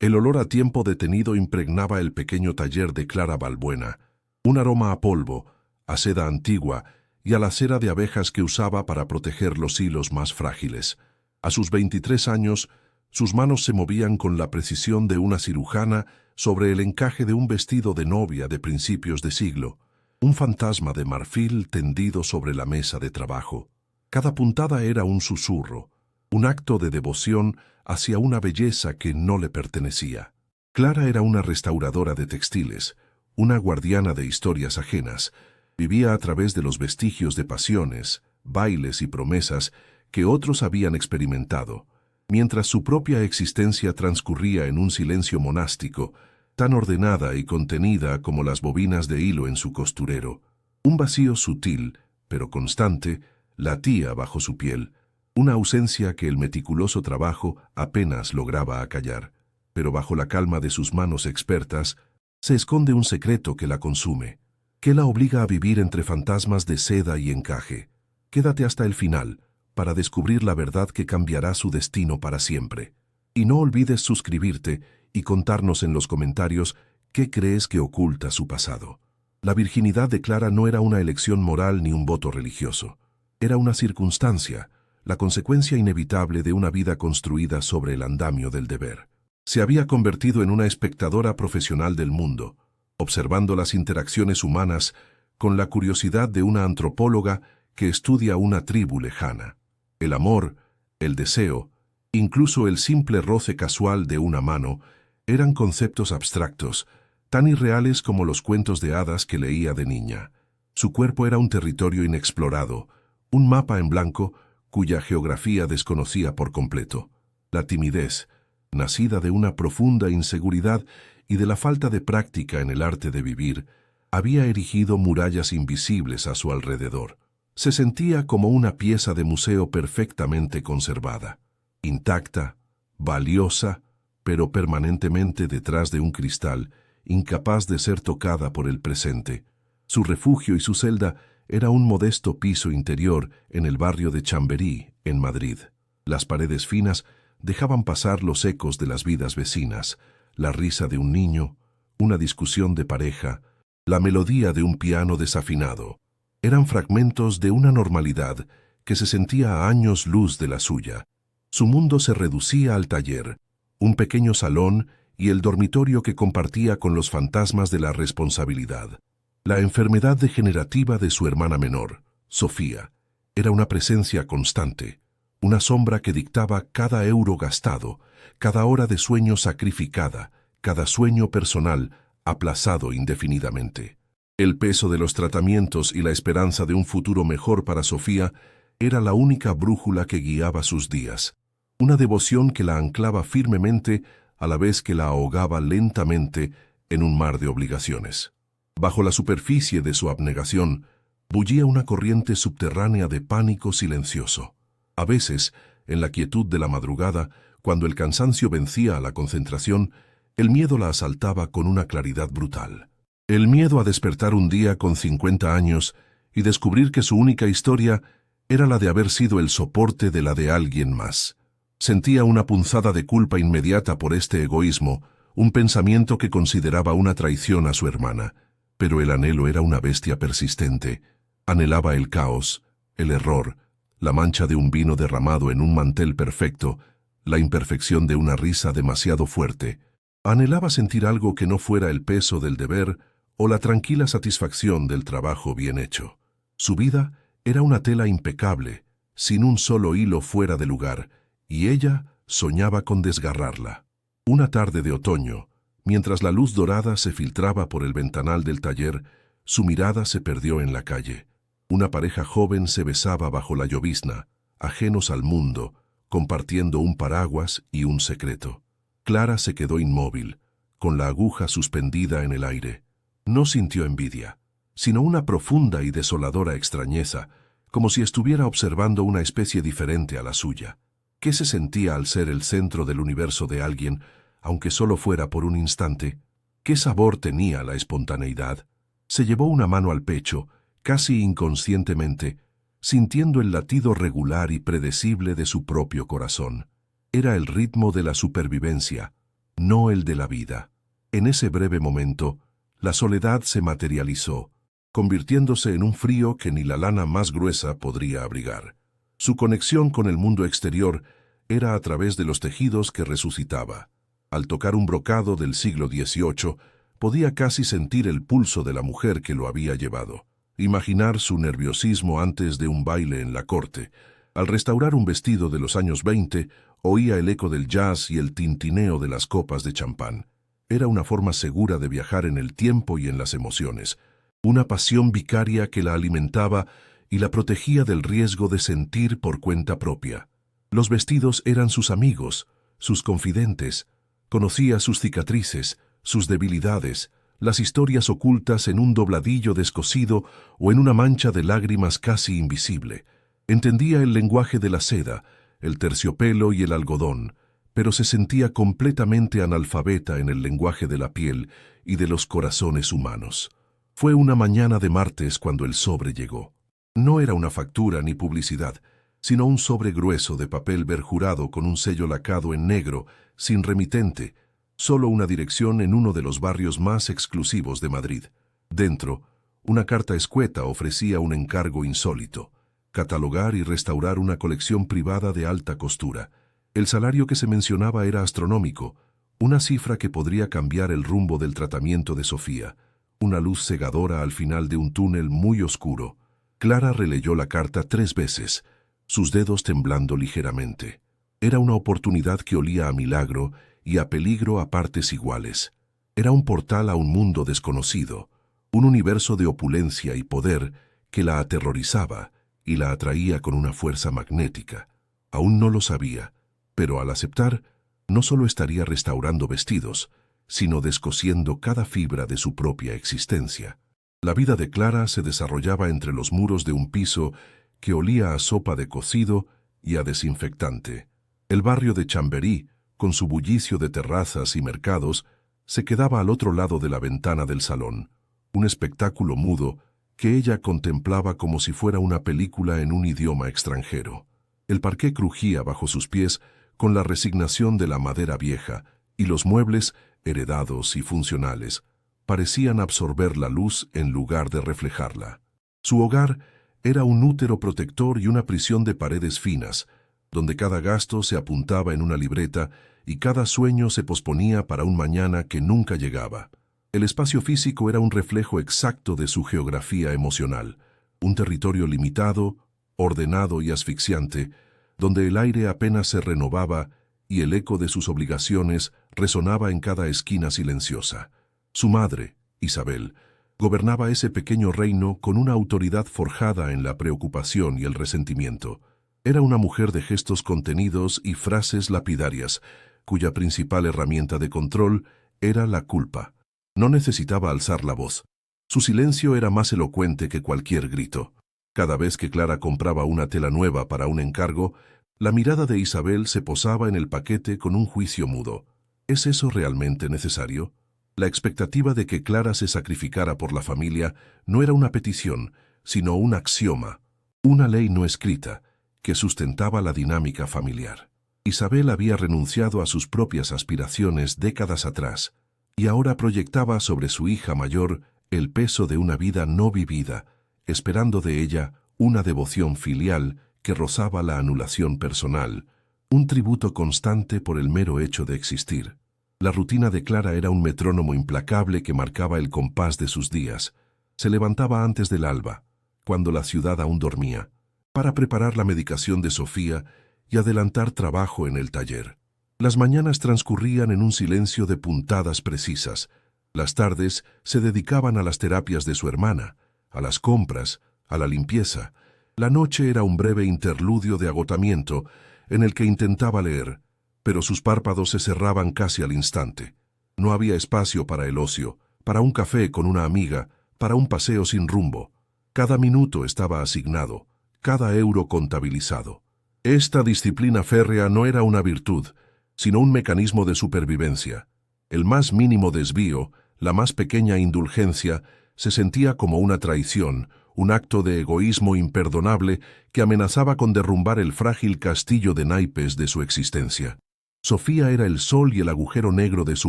El olor a tiempo detenido impregnaba el pequeño taller de Clara Balbuena, un aroma a polvo, a seda antigua y a la cera de abejas que usaba para proteger los hilos más frágiles. A sus 23 años, sus manos se movían con la precisión de una cirujana sobre el encaje de un vestido de novia de principios de siglo, un fantasma de marfil tendido sobre la mesa de trabajo. Cada puntada era un susurro, un acto de devoción hacia una belleza que no le pertenecía. Clara era una restauradora de textiles, una guardiana de historias ajenas. Vivía a través de los vestigios de pasiones, bailes y promesas que otros habían experimentado, mientras su propia existencia transcurría en un silencio monástico, tan ordenada y contenida como las bobinas de hilo en su costurero. Un vacío sutil, pero constante, latía bajo su piel, una ausencia que el meticuloso trabajo apenas lograba acallar. Pero bajo la calma de sus manos expertas se esconde un secreto que la consume, que la obliga a vivir entre fantasmas de seda y encaje. Quédate hasta el final para descubrir la verdad que cambiará su destino para siempre. Y no olvides suscribirte y contarnos en los comentarios qué crees que oculta su pasado. La virginidad de Clara no era una elección moral ni un voto religioso. Era una circunstancia, la consecuencia inevitable de una vida construida sobre el andamio del deber. Se había convertido en una espectadora profesional del mundo, observando las interacciones humanas con la curiosidad de una antropóloga que estudia una tribu lejana. El amor, el deseo, incluso el simple roce casual de una mano, eran conceptos abstractos, tan irreales como los cuentos de hadas que leía de niña. Su cuerpo era un territorio inexplorado, un mapa en blanco cuya geografía desconocía por completo. La timidez, nacida de una profunda inseguridad y de la falta de práctica en el arte de vivir, había erigido murallas invisibles a su alrededor. Se sentía como una pieza de museo perfectamente conservada, intacta, valiosa, pero permanentemente detrás de un cristal, incapaz de ser tocada por el presente. Su refugio y su celda era un modesto piso interior en el barrio de Chamberí, en Madrid. Las paredes finas dejaban pasar los ecos de las vidas vecinas, la risa de un niño, una discusión de pareja, la melodía de un piano desafinado. Eran fragmentos de una normalidad que se sentía a años luz de la suya. Su mundo se reducía al taller, un pequeño salón y el dormitorio que compartía con los fantasmas de la responsabilidad. La enfermedad degenerativa de su hermana menor, Sofía, era una presencia constante, una sombra que dictaba cada euro gastado, cada hora de sueño sacrificada, cada sueño personal aplazado indefinidamente. El peso de los tratamientos y la esperanza de un futuro mejor para Sofía era la única brújula que guiaba sus días, una devoción que la anclaba firmemente a la vez que la ahogaba lentamente en un mar de obligaciones. Bajo la superficie de su abnegación bullía una corriente subterránea de pánico silencioso. A veces, en la quietud de la madrugada, cuando el cansancio vencía a la concentración, el miedo la asaltaba con una claridad brutal. El miedo a despertar un día con 50 años y descubrir que su única historia era la de haber sido el soporte de la de alguien más. Sentía una punzada de culpa inmediata por este egoísmo, un pensamiento que consideraba una traición a su hermana. Pero el anhelo era una bestia persistente. Anhelaba el caos, el error, la mancha de un vino derramado en un mantel perfecto, la imperfección de una risa demasiado fuerte. Anhelaba sentir algo que no fuera el peso del deber o la tranquila satisfacción del trabajo bien hecho. Su vida era una tela impecable, sin un solo hilo fuera de lugar, y ella soñaba con desgarrarla. Una tarde de otoño, mientras la luz dorada se filtraba por el ventanal del taller, su mirada se perdió en la calle. Una pareja joven se besaba bajo la llovizna, ajenos al mundo, compartiendo un paraguas y un secreto. Clara se quedó inmóvil, con la aguja suspendida en el aire. No sintió envidia, sino una profunda y desoladora extrañeza, como si estuviera observando una especie diferente a la suya. ¿Qué se sentía al ser el centro del universo de alguien, aunque solo fuera por un instante? ¿Qué sabor tenía la espontaneidad? Se llevó una mano al pecho, casi inconscientemente, sintiendo el latido regular y predecible de su propio corazón. Era el ritmo de la supervivencia, no el de la vida. En ese breve momento, la soledad se materializó, convirtiéndose en un frío que ni la lana más gruesa podría abrigar. Su conexión con el mundo exterior era a través de los tejidos que resucitaba. Al tocar un brocado del siglo XVIII, podía casi sentir el pulso de la mujer que lo había llevado. Imaginar su nerviosismo antes de un baile en la corte. Al restaurar un vestido de los años 20, oía el eco del jazz y el tintineo de las copas de champán. Era una forma segura de viajar en el tiempo y en las emociones. Una pasión vicaria que la alimentaba y la protegía del riesgo de sentir por cuenta propia. Los vestidos eran sus amigos, sus confidentes. Conocía sus cicatrices, sus debilidades, las historias ocultas en un dobladillo descosido o en una mancha de lágrimas casi invisible. Entendía el lenguaje de la seda, el terciopelo y el algodón, pero se sentía completamente analfabeta en el lenguaje de la piel y de los corazones humanos. Fue una mañana de martes cuando el sobre llegó. No era una factura ni publicidad, sino un sobre grueso de papel berjurado con un sello lacado en negro, sin remitente, solo una dirección en uno de los barrios más exclusivos de Madrid. Dentro, una carta escueta ofrecía un encargo insólito: catalogar y restaurar una colección privada de alta costura. El salario que se mencionaba era astronómico, una cifra que podría cambiar el rumbo del tratamiento de Sofía, una luz cegadora al final de un túnel muy oscuro. Clara releyó la carta 3 veces, sus dedos temblando ligeramente. Era una oportunidad que olía a milagro y a peligro a partes iguales. Era un portal a un mundo desconocido, un universo de opulencia y poder que la aterrorizaba y la atraía con una fuerza magnética. Aún no lo sabía, pero al aceptar, no solo estaría restaurando vestidos, sino descosiendo cada fibra de su propia existencia. La vida de Clara se desarrollaba entre los muros de un piso que olía a sopa de cocido y a desinfectante. El barrio de Chamberí, con su bullicio de terrazas y mercados, se quedaba al otro lado de la ventana del salón, un espectáculo mudo que ella contemplaba como si fuera una película en un idioma extranjero. El parqué crujía bajo sus pies con la resignación de la madera vieja, y los muebles, heredados y funcionales, parecían absorber la luz en lugar de reflejarla. Su hogar era un útero protector y una prisión de paredes finas, donde cada gasto se apuntaba en una libreta y cada sueño se posponía para un mañana que nunca llegaba. El espacio físico era un reflejo exacto de su geografía emocional, un territorio limitado, ordenado y asfixiante, donde el aire apenas se renovaba y el eco de sus obligaciones resonaba en cada esquina silenciosa. Su madre, Isabel, gobernaba ese pequeño reino con una autoridad forjada en la preocupación y el resentimiento. Era una mujer de gestos contenidos y frases lapidarias, cuya principal herramienta de control era la culpa. No necesitaba alzar la voz. Su silencio era más elocuente que cualquier grito. Cada vez que Clara compraba una tela nueva para un encargo, la mirada de Isabel se posaba en el paquete con un juicio mudo. ¿Es eso realmente necesario? La expectativa de que Clara se sacrificara por la familia no era una petición, sino un axioma, una ley no escrita, que sustentaba la dinámica familiar. Isabel había renunciado a sus propias aspiraciones décadas atrás, y ahora proyectaba sobre su hija mayor el peso de una vida no vivida, esperando de ella una devoción filial que rozaba la anulación personal, un tributo constante por el mero hecho de existir. La rutina de Clara era un metrónomo implacable que marcaba el compás de sus días. Se levantaba antes del alba, cuando la ciudad aún dormía, para preparar la medicación de Sofía y adelantar trabajo en el taller. Las mañanas transcurrían en un silencio de puntadas precisas. Las tardes se dedicaban a las terapias de su hermana, a las compras, a la limpieza. La noche era un breve interludio de agotamiento en el que intentaba leer, pero sus párpados se cerraban casi al instante. No había espacio para el ocio, para un café con una amiga, para un paseo sin rumbo. Cada minuto estaba asignado, cada euro contabilizado. Esta disciplina férrea no era una virtud, sino un mecanismo de supervivencia. El más mínimo desvío, la más pequeña indulgencia, se sentía como una traición, un acto de egoísmo imperdonable que amenazaba con derrumbar el frágil castillo de naipes de su existencia. Sofía era el sol y el agujero negro de su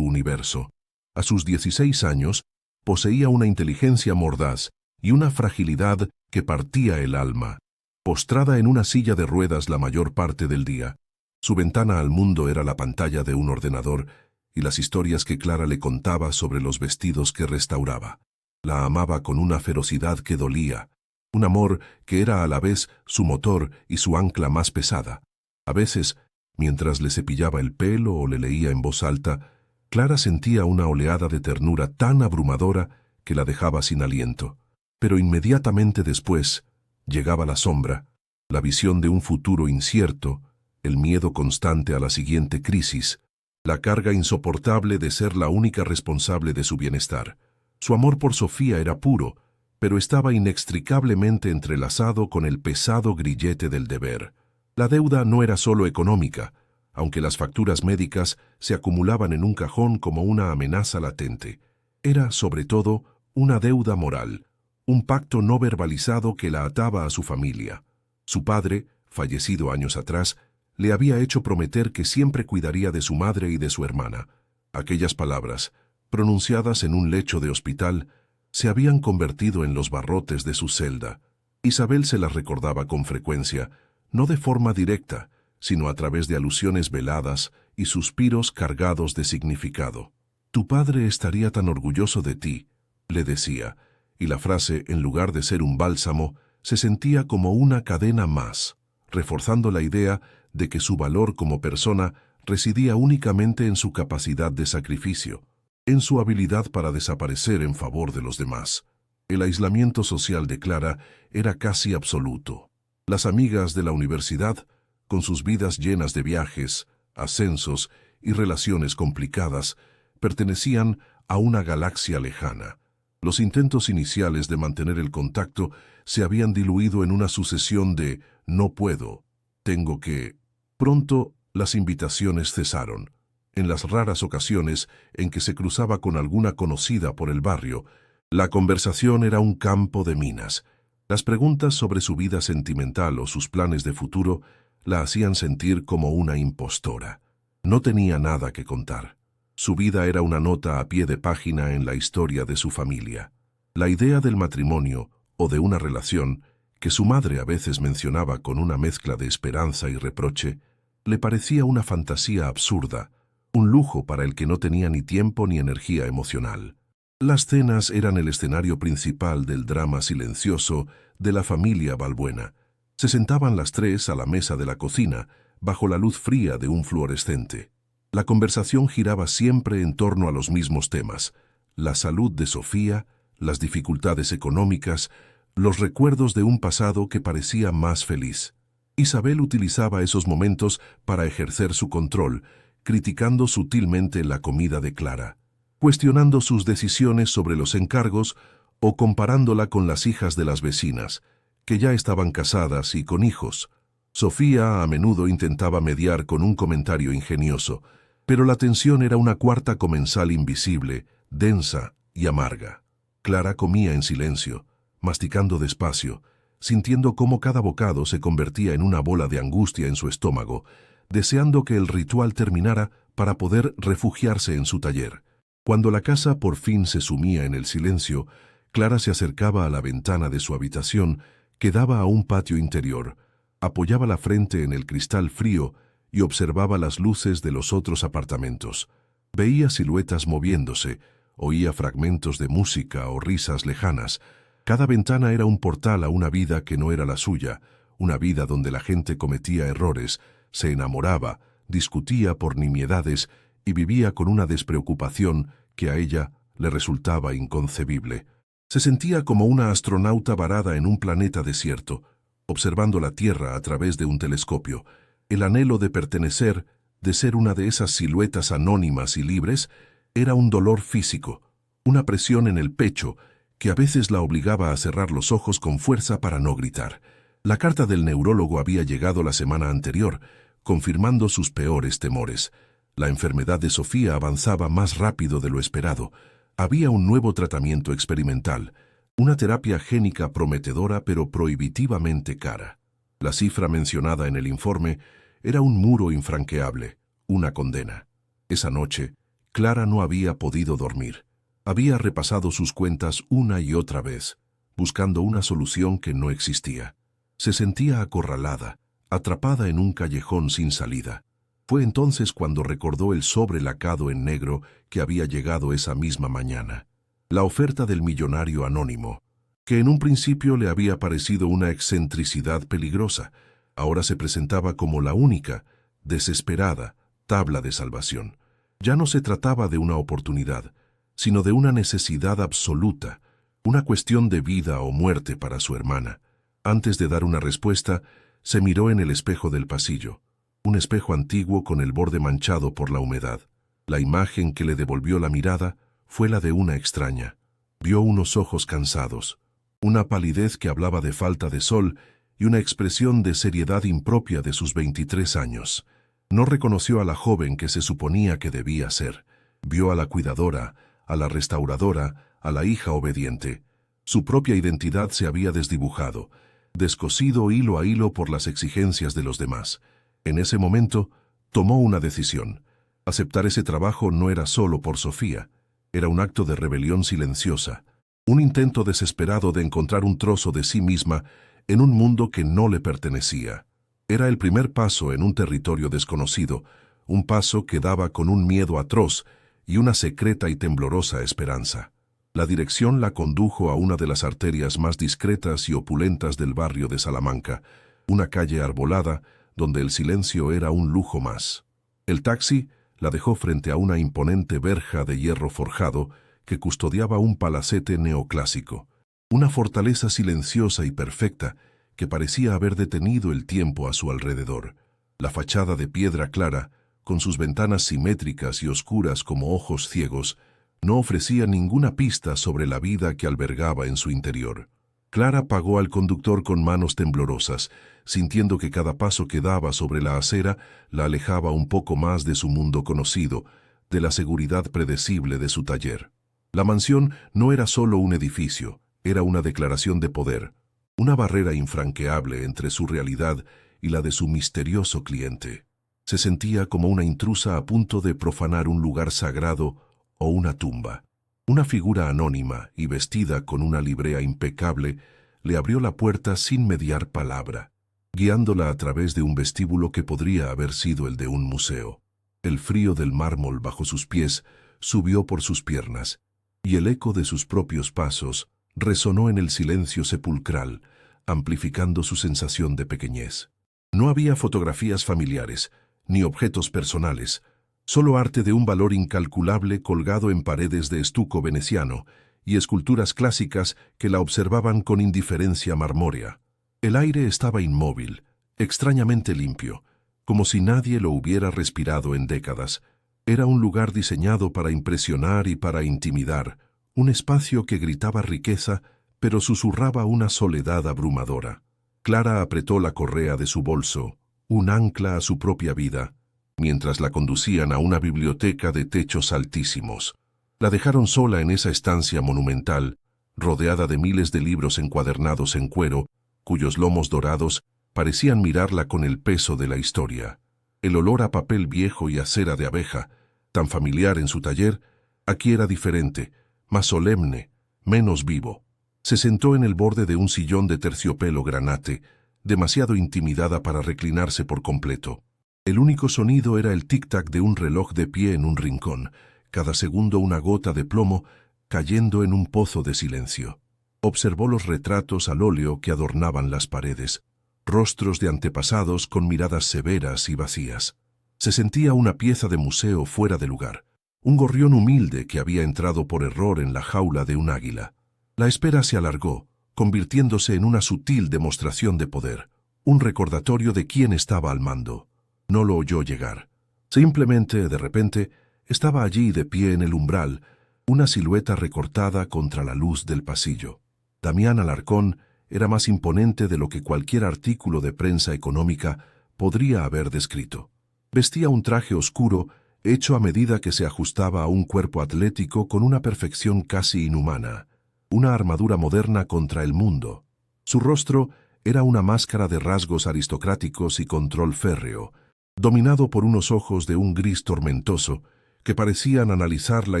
universo. A sus 16 años, poseía una inteligencia mordaz y una fragilidad que partía el alma. Postrada en una silla de ruedas la mayor parte del día, su ventana al mundo era la pantalla de un ordenador y las historias que Clara le contaba sobre los vestidos que restauraba. La amaba con una ferocidad que dolía, un amor que era a la vez su motor y su ancla más pesada. A veces, mientras le cepillaba el pelo o le leía en voz alta, Clara sentía una oleada de ternura tan abrumadora que la dejaba sin aliento. Pero inmediatamente después llegaba la sombra, la visión de un futuro incierto, el miedo constante a la siguiente crisis, la carga insoportable de ser la única responsable de su bienestar. Su amor por Sofía era puro, pero estaba inextricablemente entrelazado con el pesado grillete del deber. La deuda no era solo económica, aunque las facturas médicas se acumulaban en un cajón como una amenaza latente. Era, sobre todo, una deuda moral, un pacto no verbalizado que la ataba a su familia. Su padre, fallecido años atrás, le había hecho prometer que siempre cuidaría de su madre y de su hermana. Aquellas palabras, pronunciadas en un lecho de hospital, se habían convertido en los barrotes de su celda. Isabel se las recordaba con frecuencia, no de forma directa, sino a través de alusiones veladas y suspiros cargados de significado. «Tu padre estaría tan orgulloso de ti», le decía, y la frase, en lugar de ser un bálsamo, se sentía como una cadena más, reforzando la idea de que su valor como persona residía únicamente en su capacidad de sacrificio, en su habilidad para desaparecer en favor de los demás. El aislamiento social de Clara era casi absoluto. Las amigas de la universidad, con sus vidas llenas de viajes, ascensos y relaciones complicadas, pertenecían a una galaxia lejana. Los intentos iniciales de mantener el contacto se habían diluido en una sucesión de «no puedo», «tengo que». Pronto las invitaciones cesaron. En las raras ocasiones en que se cruzaba con alguna conocida por el barrio, la conversación era un campo de minas. Las preguntas sobre su vida sentimental o sus planes de futuro la hacían sentir como una impostora. No tenía nada que contar. Su vida era una nota a pie de página en la historia de su familia. La idea del matrimonio o de una relación, que su madre a veces mencionaba con una mezcla de esperanza y reproche, le parecía una fantasía absurda, un lujo para el que no tenía ni tiempo ni energía emocional. Las cenas eran el escenario principal del drama silencioso de la familia Balbuena. Se sentaban las tres a la mesa de la cocina, bajo la luz fría de un fluorescente. La conversación giraba siempre en torno a los mismos temas: la salud de Sofía, las dificultades económicas, los recuerdos de un pasado que parecía más feliz. Isabel utilizaba esos momentos para ejercer su control, criticando sutilmente la comida de Clara, cuestionando sus decisiones sobre los encargos o comparándola con las hijas de las vecinas, que ya estaban casadas y con hijos. Sofía a menudo intentaba mediar con un comentario ingenioso, pero la tensión era una cuarta comensal invisible, densa y amarga. Clara comía en silencio, masticando despacio, sintiendo cómo cada bocado se convertía en una bola de angustia en su estómago, deseando que el ritual terminara para poder refugiarse en su taller. Cuando la casa por fin se sumía en el silencio, Clara se acercaba a la ventana de su habitación, que daba a un patio interior, apoyaba la frente en el cristal frío y observaba las luces de los otros apartamentos. Veía siluetas moviéndose, oía fragmentos de música o risas lejanas. Cada ventana era un portal a una vida que no era la suya, una vida donde la gente cometía errores, se enamoraba, discutía por nimiedades y vivía con una despreocupación que a ella le resultaba inconcebible. Se sentía como una astronauta varada en un planeta desierto, observando la Tierra a través de un telescopio. El anhelo de pertenecer, de ser una de esas siluetas anónimas y libres, era un dolor físico, una presión en el pecho que a veces la obligaba a cerrar los ojos con fuerza para no gritar. La carta del neurólogo había llegado la semana anterior, confirmando sus peores temores. La enfermedad de Sofía avanzaba más rápido de lo esperado. Había un nuevo tratamiento experimental, una terapia génica prometedora pero prohibitivamente cara. La cifra mencionada en el informe era un muro infranqueable, una condena. Esa noche, Clara no había podido dormir. Había repasado sus cuentas una y otra vez, buscando una solución que no existía. Se sentía acorralada, atrapada en un callejón sin salida. Fue entonces cuando recordó el sobre lacado en negro que había llegado esa misma mañana. La oferta del millonario anónimo, que en un principio le había parecido una excentricidad peligrosa, ahora se presentaba como la única, desesperada, tabla de salvación. Ya no se trataba de una oportunidad, sino de una necesidad absoluta, una cuestión de vida o muerte para su hermana. Antes de dar una respuesta, se miró en el espejo del pasillo, un espejo antiguo con el borde manchado por la humedad. La imagen que le devolvió la mirada fue la de una extraña. Vio unos ojos cansados, una palidez que hablaba de falta de sol y una expresión de seriedad impropia de sus 23 años. No reconoció a la joven que se suponía que debía ser. Vio a la cuidadora, a la restauradora, a la hija obediente. Su propia identidad se había desdibujado, descosido hilo a hilo por las exigencias de los demás. En ese momento, tomó una decisión. Aceptar ese trabajo no era solo por Sofía, era un acto de rebelión silenciosa, un intento desesperado de encontrar un trozo de sí misma en un mundo que no le pertenecía. Era el primer paso en un territorio desconocido, un paso que daba con un miedo atroz y una secreta y temblorosa esperanza. La dirección la condujo a una de las arterias más discretas y opulentas del barrio de Salamanca, una calle arbolada donde el silencio era un lujo más. El taxi la dejó frente a una imponente verja de hierro forjado que custodiaba un palacete neoclásico, una fortaleza silenciosa y perfecta que parecía haber detenido el tiempo a su alrededor. La fachada de piedra clara, con sus ventanas simétricas y oscuras como ojos ciegos, no ofrecía ninguna pista sobre la vida que albergaba en su interior. Clara pagó al conductor con manos temblorosas, sintiendo que cada paso que daba sobre la acera la alejaba un poco más de su mundo conocido, de la seguridad predecible de su taller. La mansión no era solo un edificio, era una declaración de poder, una barrera infranqueable entre su realidad y la de su misterioso cliente. Se sentía como una intrusa a punto de profanar un lugar sagrado o una tumba. Una figura anónima y vestida con una librea impecable le abrió la puerta sin mediar palabra, guiándola a través de un vestíbulo que podría haber sido el de un museo. El frío del mármol bajo sus pies subió por sus piernas, y el eco de sus propios pasos resonó en el silencio sepulcral, amplificando su sensación de pequeñez. No había fotografías familiares, ni objetos personales, solo arte de un valor incalculable colgado en paredes de estuco veneciano y esculturas clásicas que la observaban con indiferencia marmórea. El aire estaba inmóvil, extrañamente limpio, como si nadie lo hubiera respirado en décadas. Era un lugar diseñado para impresionar y para intimidar, un espacio que gritaba riqueza, pero susurraba una soledad abrumadora. Clara apretó la correa de su bolso, un ancla a su propia vida, mientras la conducían a una biblioteca de techos altísimos. La dejaron sola en esa estancia monumental, rodeada de miles de libros encuadernados en cuero, cuyos lomos dorados parecían mirarla con el peso de la historia. El olor a papel viejo y a cera de abeja, tan familiar en su taller, aquí era diferente, más solemne, menos vivo. Se sentó en el borde de un sillón de terciopelo granate, demasiado intimidada para reclinarse por completo. El único sonido era el tic-tac de un reloj de pie en un rincón, cada segundo una gota de plomo cayendo en un pozo de silencio. Observó los retratos al óleo que adornaban las paredes, rostros de antepasados con miradas severas y vacías. Se sentía una pieza de museo fuera de lugar, un gorrión humilde que había entrado por error en la jaula de un águila. La espera se alargó, convirtiéndose en una sutil demostración de poder, un recordatorio de quién estaba al mando. No lo oyó llegar. Simplemente, de repente, estaba allí de pie en el umbral, una silueta recortada contra la luz del pasillo. Damián Alarcón era más imponente de lo que cualquier artículo de prensa económica podría haber descrito. Vestía un traje oscuro, hecho a medida que se ajustaba a un cuerpo atlético con una perfección casi inhumana, una armadura moderna contra el mundo. Su rostro era una máscara de rasgos aristocráticos y control férreo, dominado por unos ojos de un gris tormentoso que parecían analizarla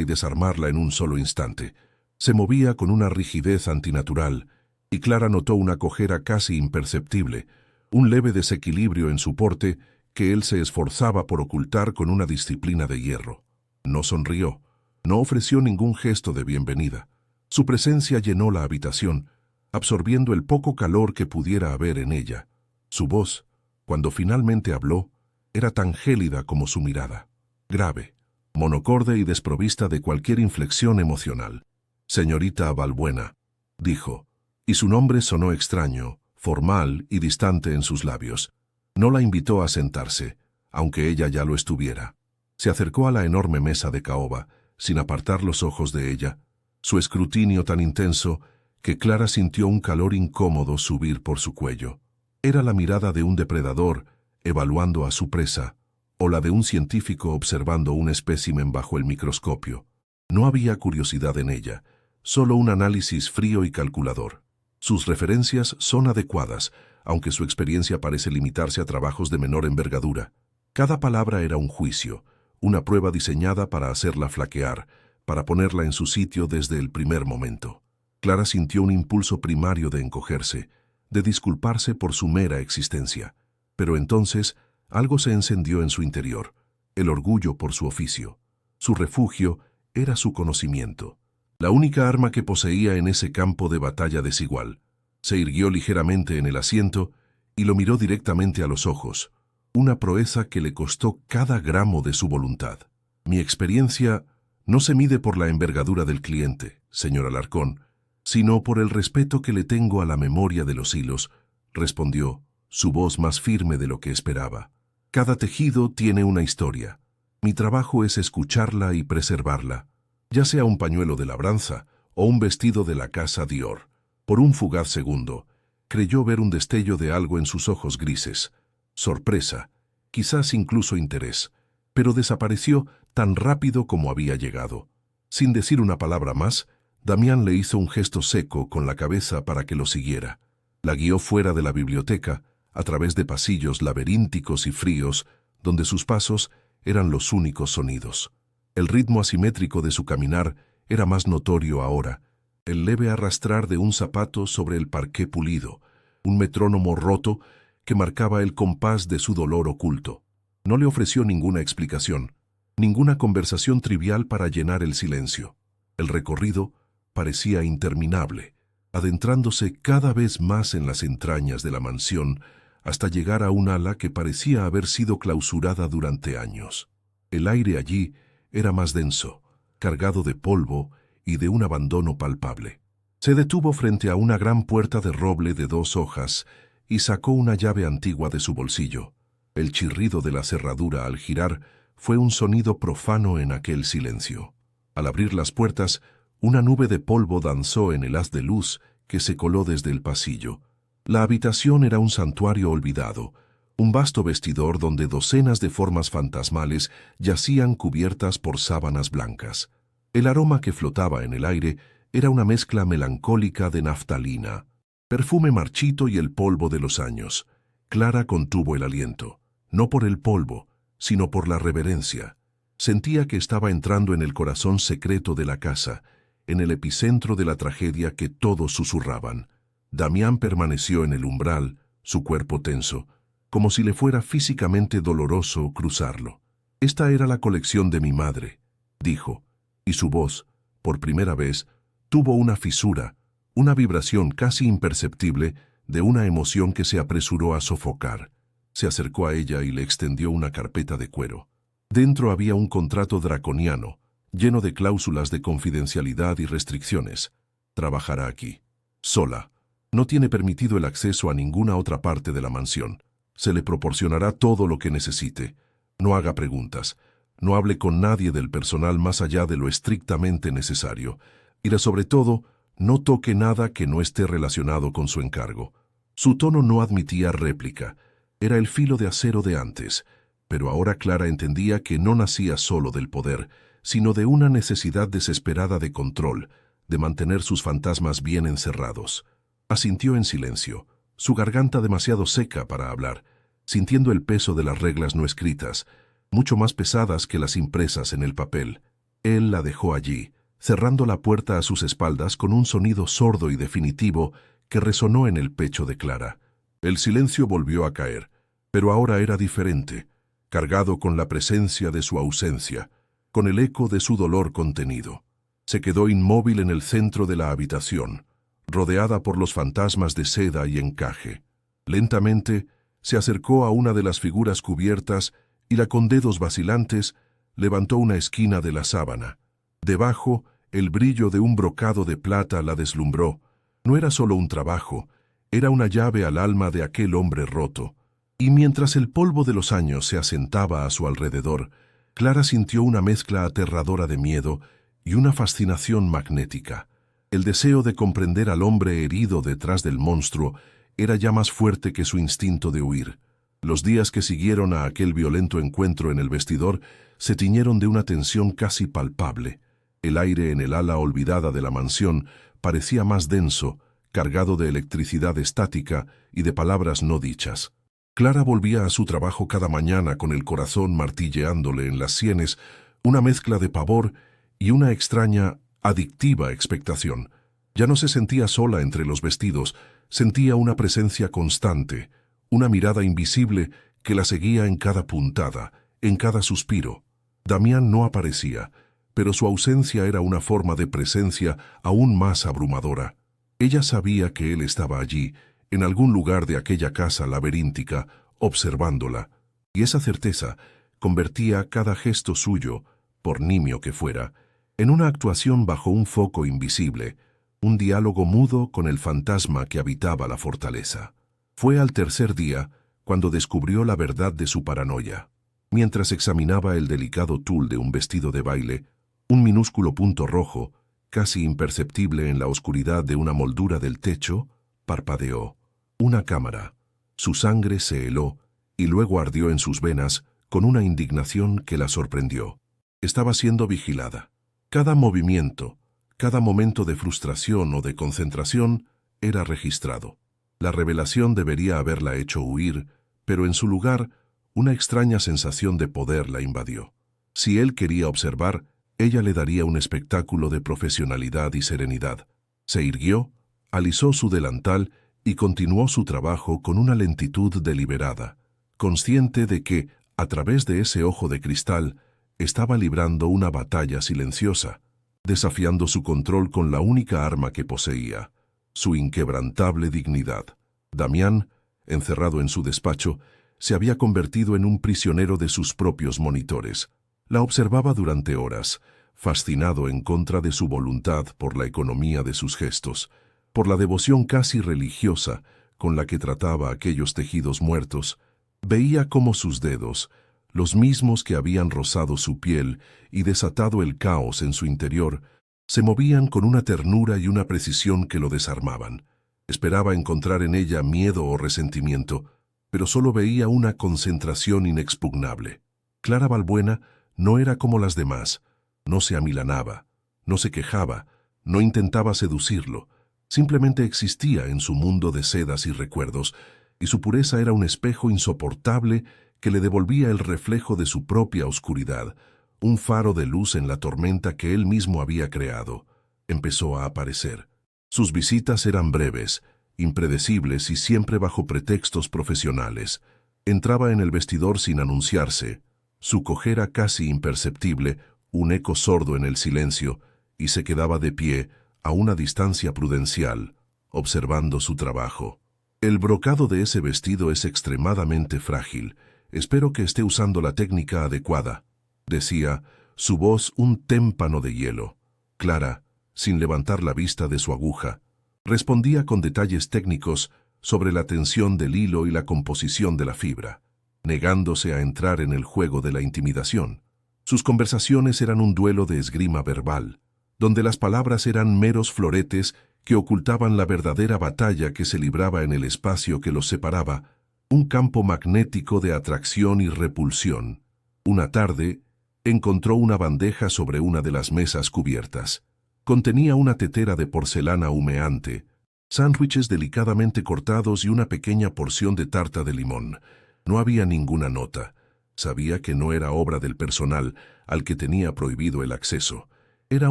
y desarmarla en un solo instante. Se movía con una rigidez antinatural, y Clara notó una cojera casi imperceptible, un leve desequilibrio en su porte que él se esforzaba por ocultar con una disciplina de hierro. No sonrió, no ofreció ningún gesto de bienvenida. Su presencia llenó la habitación, absorbiendo el poco calor que pudiera haber en ella. Su voz, cuando finalmente habló, era tan gélida como su mirada, grave, monocorde y desprovista de cualquier inflexión emocional. «Señorita Balbuena», dijo, y su nombre sonó extraño, formal y distante en sus labios. No la invitó a sentarse, aunque ella ya lo estuviera. Se acercó a la enorme mesa de caoba, sin apartar los ojos de ella, su escrutinio tan intenso que Clara sintió un calor incómodo subir por su cuello. Era la mirada de un depredador evaluando a su presa, o la de un científico observando un espécimen bajo el microscopio. No había curiosidad en ella, solo un análisis frío y calculador. Sus referencias son adecuadas, aunque su experiencia parece limitarse a trabajos de menor envergadura. Cada palabra era un juicio, una prueba diseñada para hacerla flaquear, para ponerla en su sitio desde el primer momento. Clara sintió un impulso primario de encogerse, de disculparse por su mera existencia. Pero entonces algo se encendió en su interior, el orgullo por su oficio. Su refugio era su conocimiento, la única arma que poseía en ese campo de batalla desigual. Se irguió ligeramente en el asiento y lo miró directamente a los ojos, una proeza que le costó cada gramo de su voluntad. «Mi experiencia no se mide por la envergadura del cliente, señor Alarcón, sino por el respeto que le tengo a la memoria de los hilos», respondió, su voz más firme de lo que esperaba. «Cada tejido tiene una historia. Mi trabajo es escucharla y preservarla, ya sea un pañuelo de labranza o un vestido de la casa Dior». Por un fugaz segundo, creyó ver un destello de algo en sus ojos grises. Sorpresa, quizás incluso interés, pero desapareció tan rápido como había llegado. Sin decir una palabra más, Damián le hizo un gesto seco con la cabeza para que lo siguiera. La guió fuera de la biblioteca, a través de pasillos laberínticos y fríos, donde sus pasos eran los únicos sonidos. El ritmo asimétrico de su caminar era más notorio ahora, el leve arrastrar de un zapato sobre el parqué pulido, un metrónomo roto que marcaba el compás de su dolor oculto. No le ofreció ninguna explicación, ninguna conversación trivial para llenar el silencio. El recorrido parecía interminable, adentrándose cada vez más en las entrañas de la mansión hasta llegar a un ala que parecía haber sido clausurada durante años. El aire allí era más denso, cargado de polvo y de un abandono palpable. Se detuvo frente a una gran puerta de roble de 2 hojas y sacó una llave antigua de su bolsillo. El chirrido de la cerradura al girar fue un sonido profano en aquel silencio. Al abrir las puertas, una nube de polvo danzó en el haz de luz que se coló desde el pasillo. La habitación era un santuario olvidado, un vasto vestidor donde docenas de formas fantasmales yacían cubiertas por sábanas blancas. El aroma que flotaba en el aire era una mezcla melancólica de naftalina, perfume marchito y el polvo de los años. Clara contuvo el aliento, no por el polvo, sino por la reverencia. Sentía que estaba entrando en el corazón secreto de la casa, en el epicentro de la tragedia que todos susurraban. Damián permaneció en el umbral, su cuerpo tenso, como si le fuera físicamente doloroso cruzarlo. «Esta era la colección de mi madre», dijo, y su voz, por primera vez, tuvo una fisura, una vibración casi imperceptible de una emoción que se apresuró a sofocar. Se acercó a ella y le extendió una carpeta de cuero. Dentro había un contrato draconiano, lleno de cláusulas de confidencialidad y restricciones. «Trabajará aquí, sola. No tiene permitido el acceso a ninguna otra parte de la mansión. Se le proporcionará todo lo que necesite. No haga preguntas. No hable con nadie del personal más allá de lo estrictamente necesario. Y sobre todo, no toque nada que no esté relacionado con su encargo». Su tono no admitía réplica. Era el filo de acero de antes. Pero ahora Clara entendía que no nacía solo del poder, sino de una necesidad desesperada de control, de mantener sus fantasmas bien encerrados. Asintió en silencio, su garganta demasiado seca para hablar. sintiendo el peso de las reglas no escritas, mucho más pesadas que las impresas en el papel. Él la dejó allí, cerrando la puerta a sus espaldas con un sonido sordo y definitivo que resonó en el pecho de Clara. El silencio volvió a caer, pero ahora era diferente, cargado con la presencia de su ausencia, con el eco de su dolor contenido. Se quedó inmóvil en el centro de la habitación, rodeada por los fantasmas de seda y encaje. Lentamente, se acercó a una de las figuras cubiertas y con dedos vacilantes levantó una esquina de la sábana. Debajo, el brillo de un brocado de plata la deslumbró. No era solo un trabajo, era una llave al alma de aquel hombre roto. Y mientras el polvo de los años se asentaba a su alrededor, Clara sintió una mezcla aterradora de miedo y una fascinación magnética. El deseo de comprender al hombre herido detrás del monstruo era ya más fuerte que su instinto de huir. Los días que siguieron a aquel violento encuentro en el vestidor se tiñeron de una tensión casi palpable. El aire en el ala olvidada de la mansión parecía más denso, cargado de electricidad estática y de palabras no dichas. Clara volvía a su trabajo cada mañana con el corazón martilleándole en las sienes, una mezcla de pavor y una extraña, adictiva expectación. Ya no se sentía sola entre los vestidos, sentía una presencia constante, una mirada invisible que la seguía en cada puntada, en cada suspiro. Damián no aparecía, pero su ausencia era una forma de presencia aún más abrumadora. Ella sabía que él estaba allí, en algún lugar de aquella casa laberíntica, observándola, y esa certeza convertía cada gesto suyo, por nimio que fuera, en una actuación bajo un foco invisible, un diálogo mudo con el fantasma que habitaba la fortaleza. Fue al tercer día cuando descubrió la verdad de su paranoia. Mientras examinaba el delicado tul de un vestido de baile, un minúsculo punto rojo, casi imperceptible en la oscuridad de una moldura del techo, parpadeó. Una cámara. Su sangre se heló y luego ardió en sus venas con una indignación que la sorprendió. Estaba siendo vigilada. Cada movimiento, cada momento de frustración o de concentración era registrado. La revelación debería haberla hecho huir, pero en su lugar, una extraña sensación de poder la invadió. Si él quería observar, ella le daría un espectáculo de profesionalidad y serenidad. Se irguió, alisó su delantal y continuó su trabajo con una lentitud deliberada, consciente de que, a través de ese ojo de cristal, estaba librando una batalla silenciosa, desafiando su control con la única arma que poseía, su inquebrantable dignidad. Damián, encerrado en su despacho, se había convertido en un prisionero de sus propios monitores. La observaba durante horas, fascinado en contra de su voluntad por la economía de sus gestos, por la devoción casi religiosa con la que trataba aquellos tejidos muertos. Veía cómo sus dedos, los mismos que habían rozado su piel y desatado el caos en su interior, se movían con una ternura y una precisión que lo desarmaban. Esperaba encontrar en ella miedo o resentimiento, pero solo veía una concentración inexpugnable. Clara Balbuena no era como las demás, no se amilanaba, no se quejaba, no intentaba seducirlo, simplemente existía en su mundo de sedas y recuerdos, y su pureza era un espejo insoportable que le devolvía el reflejo de su propia oscuridad, un faro de luz en la tormenta que él mismo había creado. Empezó a aparecer. Sus visitas eran breves, impredecibles y siempre bajo pretextos profesionales. Entraba en el vestidor sin anunciarse, su cojera casi imperceptible, un eco sordo en el silencio, y se quedaba de pie, a una distancia prudencial, observando su trabajo. El brocado de ese vestido es extremadamente frágil. Espero que esté usando la técnica adecuada, decía, su voz un témpano de hielo. Clara, sin levantar la vista de su aguja, respondía con detalles técnicos sobre la tensión del hilo y la composición de la fibra, negándose a entrar en el juego de la intimidación. Sus conversaciones eran un duelo de esgrima verbal, donde las palabras eran meros floretes que ocultaban la verdadera batalla que se libraba en el espacio que los separaba, un campo magnético de atracción y repulsión. Una tarde, encontró una bandeja sobre una de las mesas cubiertas. Contenía una tetera de porcelana humeante, sándwiches delicadamente cortados y una pequeña porción de tarta de limón. No había ninguna nota. Sabía que no era obra del personal al que tenía prohibido el acceso. Era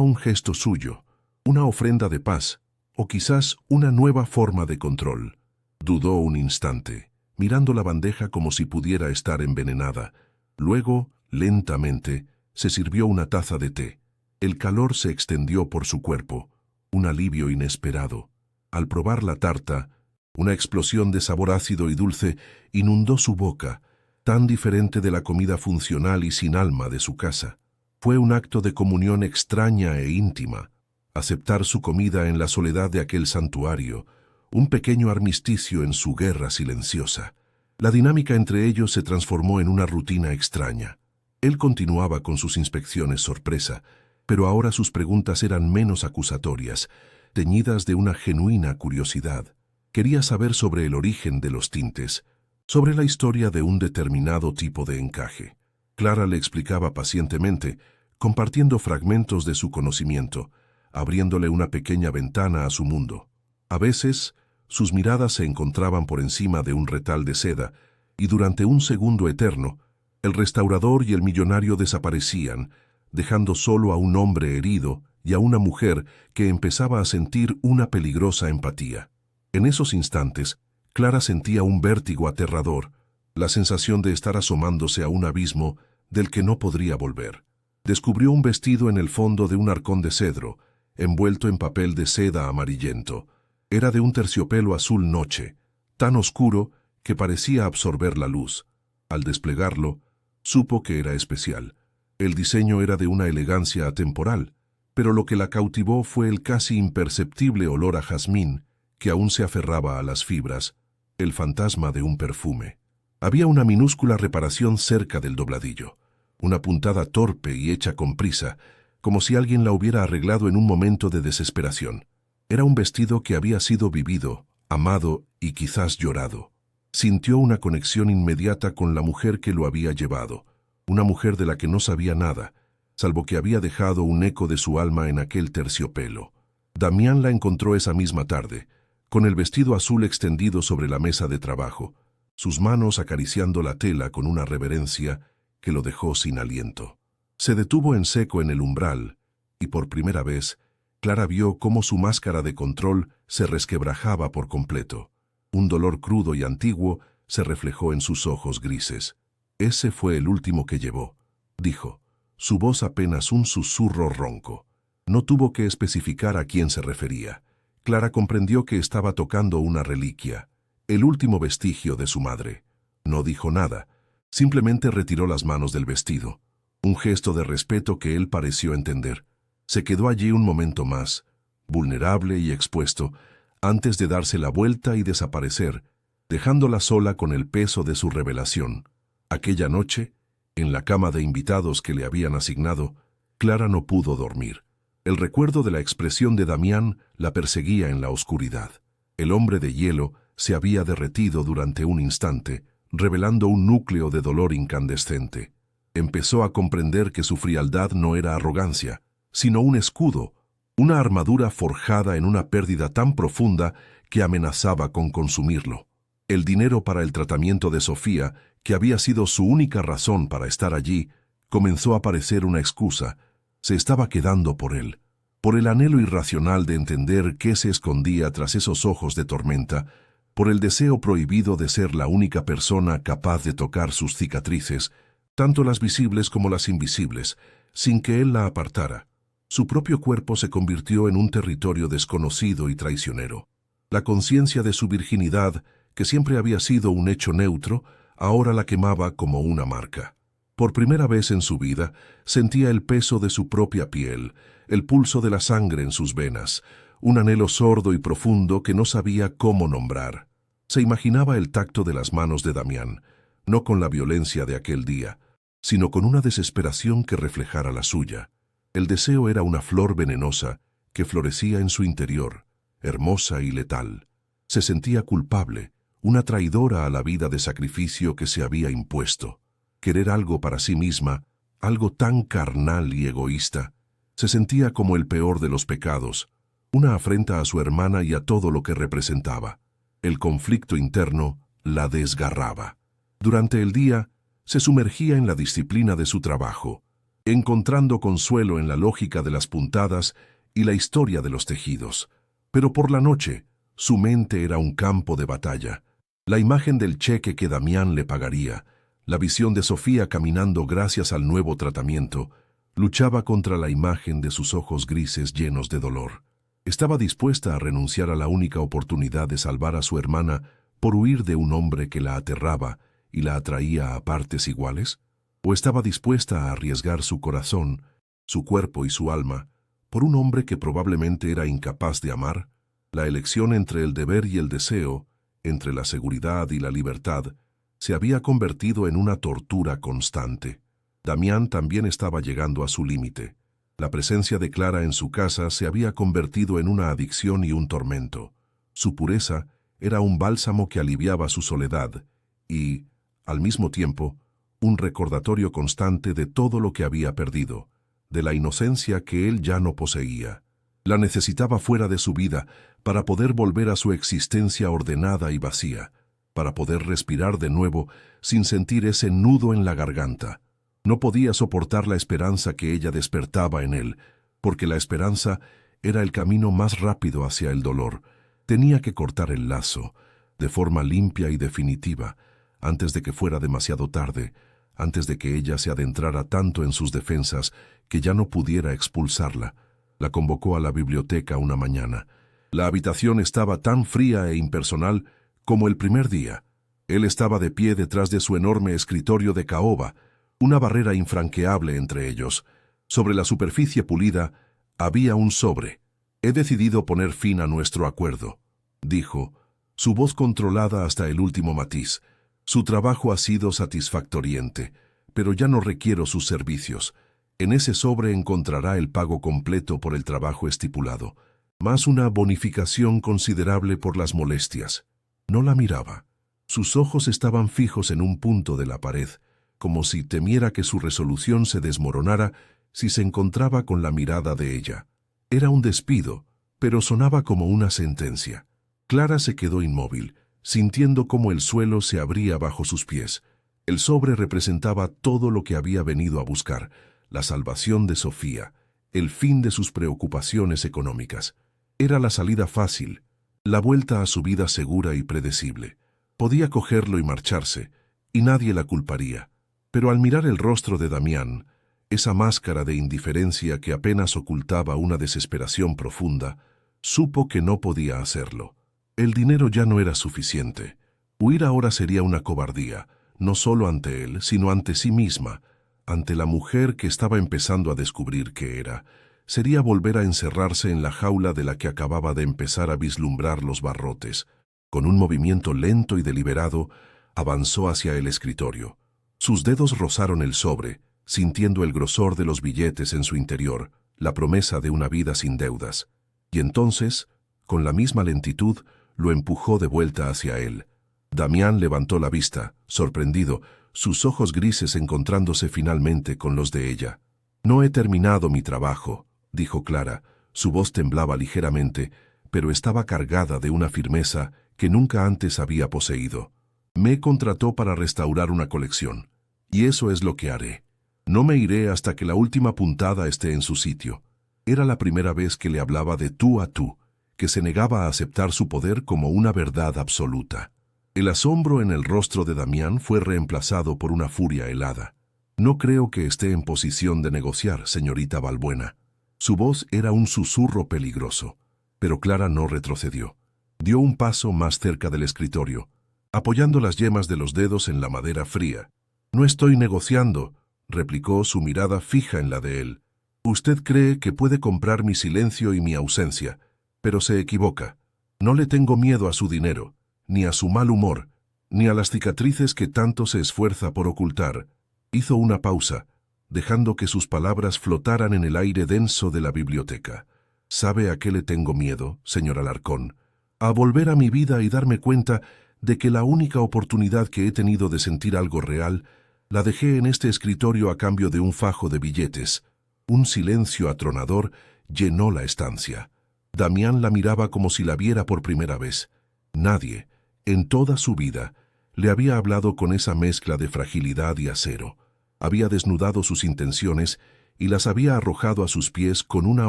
un gesto suyo, una ofrenda de paz, o quizás una nueva forma de control. Dudó un instante, mirando la bandeja como si pudiera estar envenenada. Luego, lentamente, se sirvió una taza de té. El calor se extendió por su cuerpo, un alivio inesperado. Al probar la tarta, una explosión de sabor ácido y dulce inundó su boca, tan diferente de la comida funcional y sin alma de su casa. Fue un acto de comunión extraña e íntima, aceptar su comida en la soledad de aquel santuario, un pequeño armisticio en su guerra silenciosa. La dinámica entre ellos se transformó en una rutina extraña. Él continuaba con sus inspecciones sorpresa, pero ahora sus preguntas eran menos acusatorias, teñidas de una genuina curiosidad. Quería saber sobre el origen de los tintes, sobre la historia de un determinado tipo de encaje. Clara le explicaba pacientemente, compartiendo fragmentos de su conocimiento, abriéndole una pequeña ventana a su mundo. A veces, sus miradas se encontraban por encima de un retal de seda, y durante un segundo eterno, el restaurador y el millonario desaparecían, dejando solo a un hombre herido y a una mujer que empezaba a sentir una peligrosa empatía. En esos instantes, Clara sentía un vértigo aterrador, la sensación de estar asomándose a un abismo del que no podría volver. Descubrió un vestido en el fondo de un arcón de cedro, envuelto en papel de seda amarillento. Era de un terciopelo azul noche, tan oscuro que parecía absorber la luz. Al desplegarlo, supo que era especial. El diseño era de una elegancia atemporal, pero lo que la cautivó fue el casi imperceptible olor a jazmín que aún se aferraba a las fibras, el fantasma de un perfume. Había una minúscula reparación cerca del dobladillo, una puntada torpe y hecha con prisa, como si alguien la hubiera arreglado en un momento de desesperación. Era un vestido que había sido vivido, amado y quizás llorado. Sintió una conexión inmediata con la mujer que lo había llevado, una mujer de la que no sabía nada, salvo que había dejado un eco de su alma en aquel terciopelo. Damián la encontró esa misma tarde, con el vestido azul extendido sobre la mesa de trabajo, sus manos acariciando la tela con una reverencia que lo dejó sin aliento. Se detuvo en seco en el umbral, y por primera vez, Clara vio cómo su máscara de control se resquebrajaba por completo. Un dolor crudo y antiguo se reflejó en sus ojos grises. «Ese fue el último que llevó», dijo, su voz apenas un susurro ronco. No tuvo que especificar a quién se refería. Clara comprendió que estaba tocando una reliquia, el último vestigio de su madre. No dijo nada, simplemente retiró las manos del vestido, un gesto de respeto que él pareció entender. Se quedó allí un momento más, vulnerable y expuesto, antes de darse la vuelta y desaparecer, dejándola sola con el peso de su revelación. Aquella noche, en la cama de invitados que le habían asignado, Clara no pudo dormir. El recuerdo de la expresión de Damián la perseguía en la oscuridad. El hombre de hielo se había derretido durante un instante, revelando un núcleo de dolor incandescente. Empezó a comprender que su frialdad no era arrogancia, sino un escudo, una armadura forjada en una pérdida tan profunda que amenazaba con consumirlo. El dinero para el tratamiento de Sofía, que había sido su única razón para estar allí, comenzó a parecer una excusa. Se estaba quedando por él, por el anhelo irracional de entender qué se escondía tras esos ojos de tormenta, por el deseo prohibido de ser la única persona capaz de tocar sus cicatrices, tanto las visibles como las invisibles, sin que él la apartara. Su propio cuerpo se convirtió en un territorio desconocido y traicionero. La conciencia de su virginidad, que siempre había sido un hecho neutro, ahora la quemaba como una marca. Por primera vez en su vida, sentía el peso de su propia piel, el pulso de la sangre en sus venas, un anhelo sordo y profundo que no sabía cómo nombrar. Se imaginaba el tacto de las manos de Damián, no con la violencia de aquel día, sino con una desesperación que reflejara la suya. El deseo era una flor venenosa que florecía en su interior, hermosa y letal. Se sentía culpable, una traidora a la vida de sacrificio que se había impuesto. Querer algo para sí misma, algo tan carnal y egoísta, se sentía como el peor de los pecados, una afrenta a su hermana y a todo lo que representaba. El conflicto interno la desgarraba. Durante el día, se sumergía en la disciplina de su trabajo, encontrando consuelo en la lógica de las puntadas y la historia de los tejidos. Pero por la noche, su mente era un campo de batalla. La imagen del cheque que Damián le pagaría, la visión de Sofía caminando gracias al nuevo tratamiento, luchaba contra la imagen de sus ojos grises llenos de dolor. ¿Estaba dispuesta a renunciar a la única oportunidad de salvar a su hermana por huir de un hombre que la aterraba y la atraía a partes iguales? ¿O estaba dispuesta a arriesgar su corazón, su cuerpo y su alma por un hombre que probablemente era incapaz de amar? La elección entre el deber y el deseo, entre la seguridad y la libertad, se había convertido en una tortura constante. Damián también estaba llegando a su límite. La presencia de Clara en su casa se había convertido en una adicción y un tormento. Su pureza era un bálsamo que aliviaba su soledad y, al mismo tiempo, un recordatorio constante de todo lo que había perdido, de la inocencia que él ya no poseía. La necesitaba fuera de su vida para poder volver a su existencia ordenada y vacía, para poder respirar de nuevo sin sentir ese nudo en la garganta. No podía soportar la esperanza que ella despertaba en él, porque la esperanza era el camino más rápido hacia el dolor. Tenía que cortar el lazo, de forma limpia y definitiva, antes de que fuera demasiado tarde, antes de que ella se adentrara tanto en sus defensas que ya no pudiera expulsarla. La convocó a la biblioteca una mañana. La habitación estaba tan fría e impersonal como el primer día. Él estaba de pie detrás de su enorme escritorio de caoba, una barrera infranqueable entre ellos. Sobre la superficie pulida había un sobre. «He decidido poner fin a nuestro acuerdo», dijo, su voz controlada hasta el último matiz. «Su trabajo ha sido satisfactoriente, pero ya no requiero sus servicios. En ese sobre encontrará el pago completo por el trabajo estipulado, más una bonificación considerable por las molestias». No la miraba. Sus ojos estaban fijos en un punto de la pared, como si temiera que su resolución se desmoronara si se encontraba con la mirada de ella. Era un despido, pero sonaba como una sentencia. Clara se quedó inmóvil, sintiendo cómo el suelo se abría bajo sus pies. El sobre representaba todo lo que había venido a buscar: la salvación de Sofía, el fin de sus preocupaciones económicas. Era la salida fácil, la vuelta a su vida segura y predecible. Podía cogerlo y marcharse, y nadie la culparía. Pero al mirar el rostro de Damián, esa máscara de indiferencia que apenas ocultaba una desesperación profunda, supo que no podía hacerlo. El dinero ya no era suficiente. Huir ahora sería una cobardía, no solo ante él, sino ante sí misma, ante la mujer que estaba empezando a descubrir que era. Sería volver a encerrarse en la jaula de la que acababa de empezar a vislumbrar los barrotes. Con un movimiento lento y deliberado, avanzó hacia el escritorio. Sus dedos rozaron el sobre, sintiendo el grosor de los billetes en su interior, la promesa de una vida sin deudas. Y entonces, con la misma lentitud, lo empujó de vuelta hacia él. Damián levantó la vista, sorprendido, sus ojos grises encontrándose finalmente con los de ella. «No he terminado mi trabajo», dijo Clara. Su voz temblaba ligeramente, pero estaba cargada de una firmeza que nunca antes había poseído. «Me contrató para restaurar una colección, y eso es lo que haré. No me iré hasta que la última puntada esté en su sitio». Era la primera vez que le hablaba de tú a tú, que se negaba a aceptar su poder como una verdad absoluta. El asombro en el rostro de Damián fue reemplazado por una furia helada. «No creo que esté en posición de negociar, señorita Balbuena». Su voz era un susurro peligroso, pero Clara no retrocedió. Dio un paso más cerca del escritorio, apoyando las yemas de los dedos en la madera fría. «No estoy negociando», replicó, su mirada fija en la de él. «Usted cree que puede comprar mi silencio y mi ausencia, pero se equivoca. No le tengo miedo a su dinero, ni a su mal humor, ni a las cicatrices que tanto se esfuerza por ocultar». Hizo una pausa, dejando que sus palabras flotaran en el aire denso de la biblioteca. «¿Sabe a qué le tengo miedo, señor Alarcón? A volver a mi vida y darme cuenta de que la única oportunidad que he tenido de sentir algo real la dejé en este escritorio a cambio de un fajo de billetes». Un silencio atronador llenó la estancia. Damián la miraba como si la viera por primera vez. Nadie, en toda su vida, Le había hablado con esa mezcla de fragilidad y acero. Había desnudado sus intenciones y las había arrojado a sus pies con una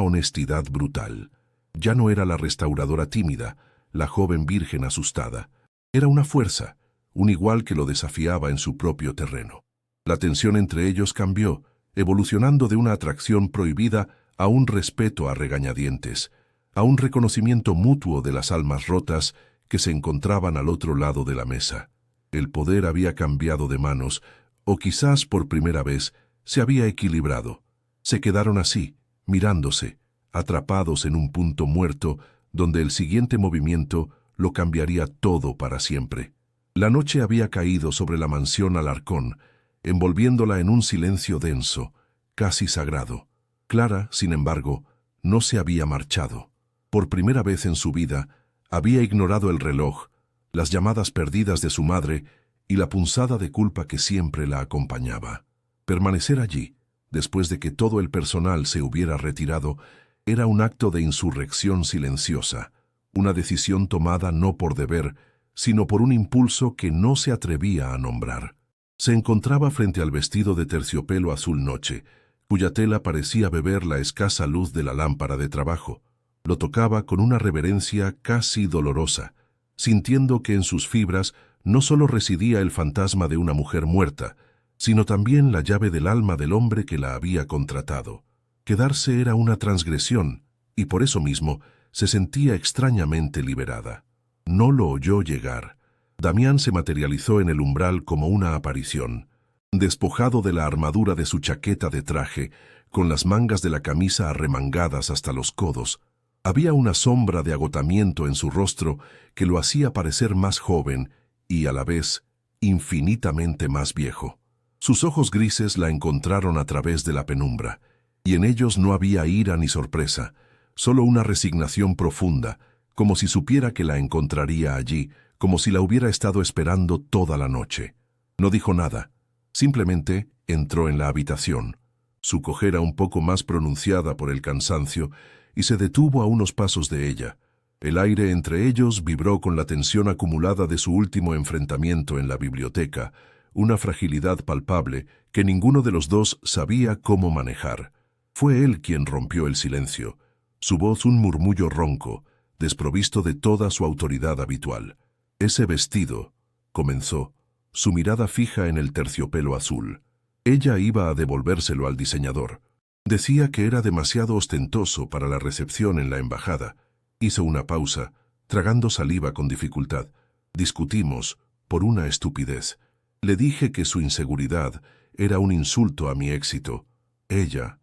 honestidad brutal. Ya no era la restauradora tímida, la joven virgen asustada. Era una fuerza, un igual que lo desafiaba en su propio terreno. La tensión entre ellos cambió, evolucionando de una atracción prohibida a un respeto a regañadientes, a un reconocimiento mutuo de las almas rotas que se encontraban al otro lado de la mesa. El poder había cambiado de manos, o quizás por primera vez se había equilibrado. Se quedaron así, mirándose, atrapados en un punto muerto donde el siguiente movimiento lo cambiaría todo para siempre. La noche había caído sobre la mansión Alarcón, envolviéndola en un silencio denso, casi sagrado. Clara, sin embargo, no se había marchado. Por primera vez en su vida, había ignorado el reloj, las llamadas perdidas de su madre y la punzada de culpa que siempre la acompañaba. Permanecer allí, después de que todo el personal se hubiera retirado, era un acto de insurrección silenciosa, una decisión tomada no por deber, sino por un impulso que no se atrevía a nombrar. Se encontraba frente al vestido de terciopelo azul noche, cuya tela parecía beber la escasa luz de la lámpara de trabajo. Lo tocaba con una reverencia casi dolorosa, sintiendo que en sus fibras no solo residía el fantasma de una mujer muerta, sino también la llave del alma del hombre que la había contratado. Quedarse era una transgresión, y por eso mismo se sentía extrañamente liberada. No lo oyó llegar. Damián se materializó en el umbral como una aparición. Despojado de la armadura de su chaqueta de traje, con las mangas de la camisa arremangadas hasta los codos, había una sombra de agotamiento en su rostro que lo hacía parecer más joven y, a la vez, infinitamente más viejo. Sus ojos grises la encontraron a través de la penumbra, y en ellos no había ira ni sorpresa, solo una resignación profunda, como si supiera que la encontraría allí, como si la hubiera estado esperando toda la noche. No dijo nada, simplemente entró en la habitación, su cojera un poco más pronunciada por el cansancio, y se detuvo a unos pasos de ella. El aire entre ellos vibró con la tensión acumulada de su último enfrentamiento en la biblioteca, una fragilidad palpable que ninguno de los dos sabía cómo manejar. Fue él quien rompió el silencio, su voz un murmullo ronco, desprovisto de toda su autoridad habitual. «Ese vestido», comenzó, su mirada fija en el terciopelo azul. Ella iba a devolvérselo al diseñador. Decía que era demasiado ostentoso para la recepción en la embajada. Hizo una pausa, tragando saliva con dificultad. Discutimos, por una estupidez. Le dije que su inseguridad era un insulto a mi éxito. Ella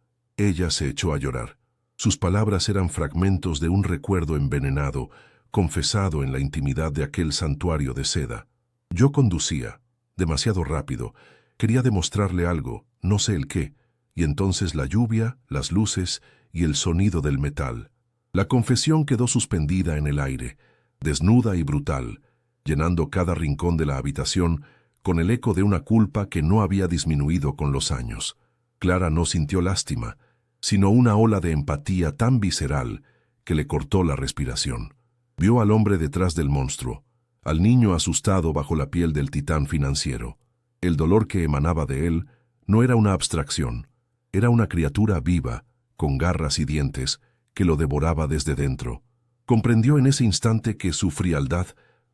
se echó a llorar. Sus palabras eran fragmentos de un recuerdo envenenado, confesado en la intimidad de aquel santuario de seda. Yo conducía, demasiado rápido. Quería demostrarle algo, no sé el qué, y entonces la lluvia, las luces y el sonido del metal. La confesión quedó suspendida en el aire, desnuda y brutal, llenando cada rincón de la habitación con el eco de una culpa que no había disminuido con los años. Clara no sintió lástima, sino una ola de empatía tan visceral que le cortó la respiración. Vio al hombre detrás del monstruo, al niño asustado bajo la piel del titán financiero. El dolor que emanaba de él no era una abstracción, era una criatura viva, con garras y dientes, que lo devoraba desde dentro. Comprendió en ese instante que su frialdad,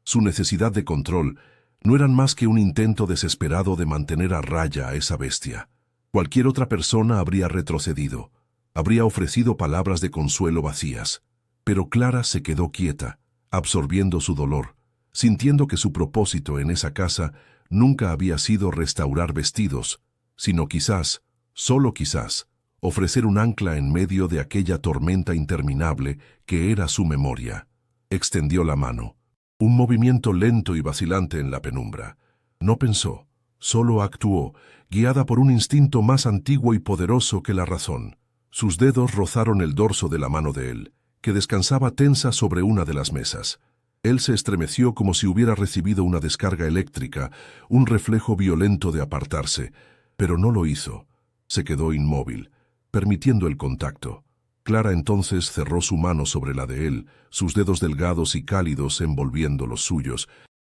su necesidad de control, no eran más que un intento desesperado de mantener a raya a esa bestia. Cualquier otra persona habría retrocedido, habría ofrecido palabras de consuelo vacías. Pero Clara se quedó quieta, absorbiendo su dolor, sintiendo que su propósito en esa casa nunca había sido restaurar vestidos, sino quizás, solo quizás, ofrecer un ancla en medio de aquella tormenta interminable que era su memoria. Extendió la mano, un movimiento lento y vacilante en la penumbra. No pensó, solo actuó, guiada por un instinto más antiguo y poderoso que la razón. Sus dedos rozaron el dorso de la mano de él, que descansaba tensa sobre una de las mesas. Él se estremeció como si hubiera recibido una descarga eléctrica, un reflejo violento de apartarse, pero no lo hizo. Se quedó inmóvil, permitiendo el contacto. Clara entonces cerró su mano sobre la de él, sus dedos delgados y cálidos envolviendo los suyos,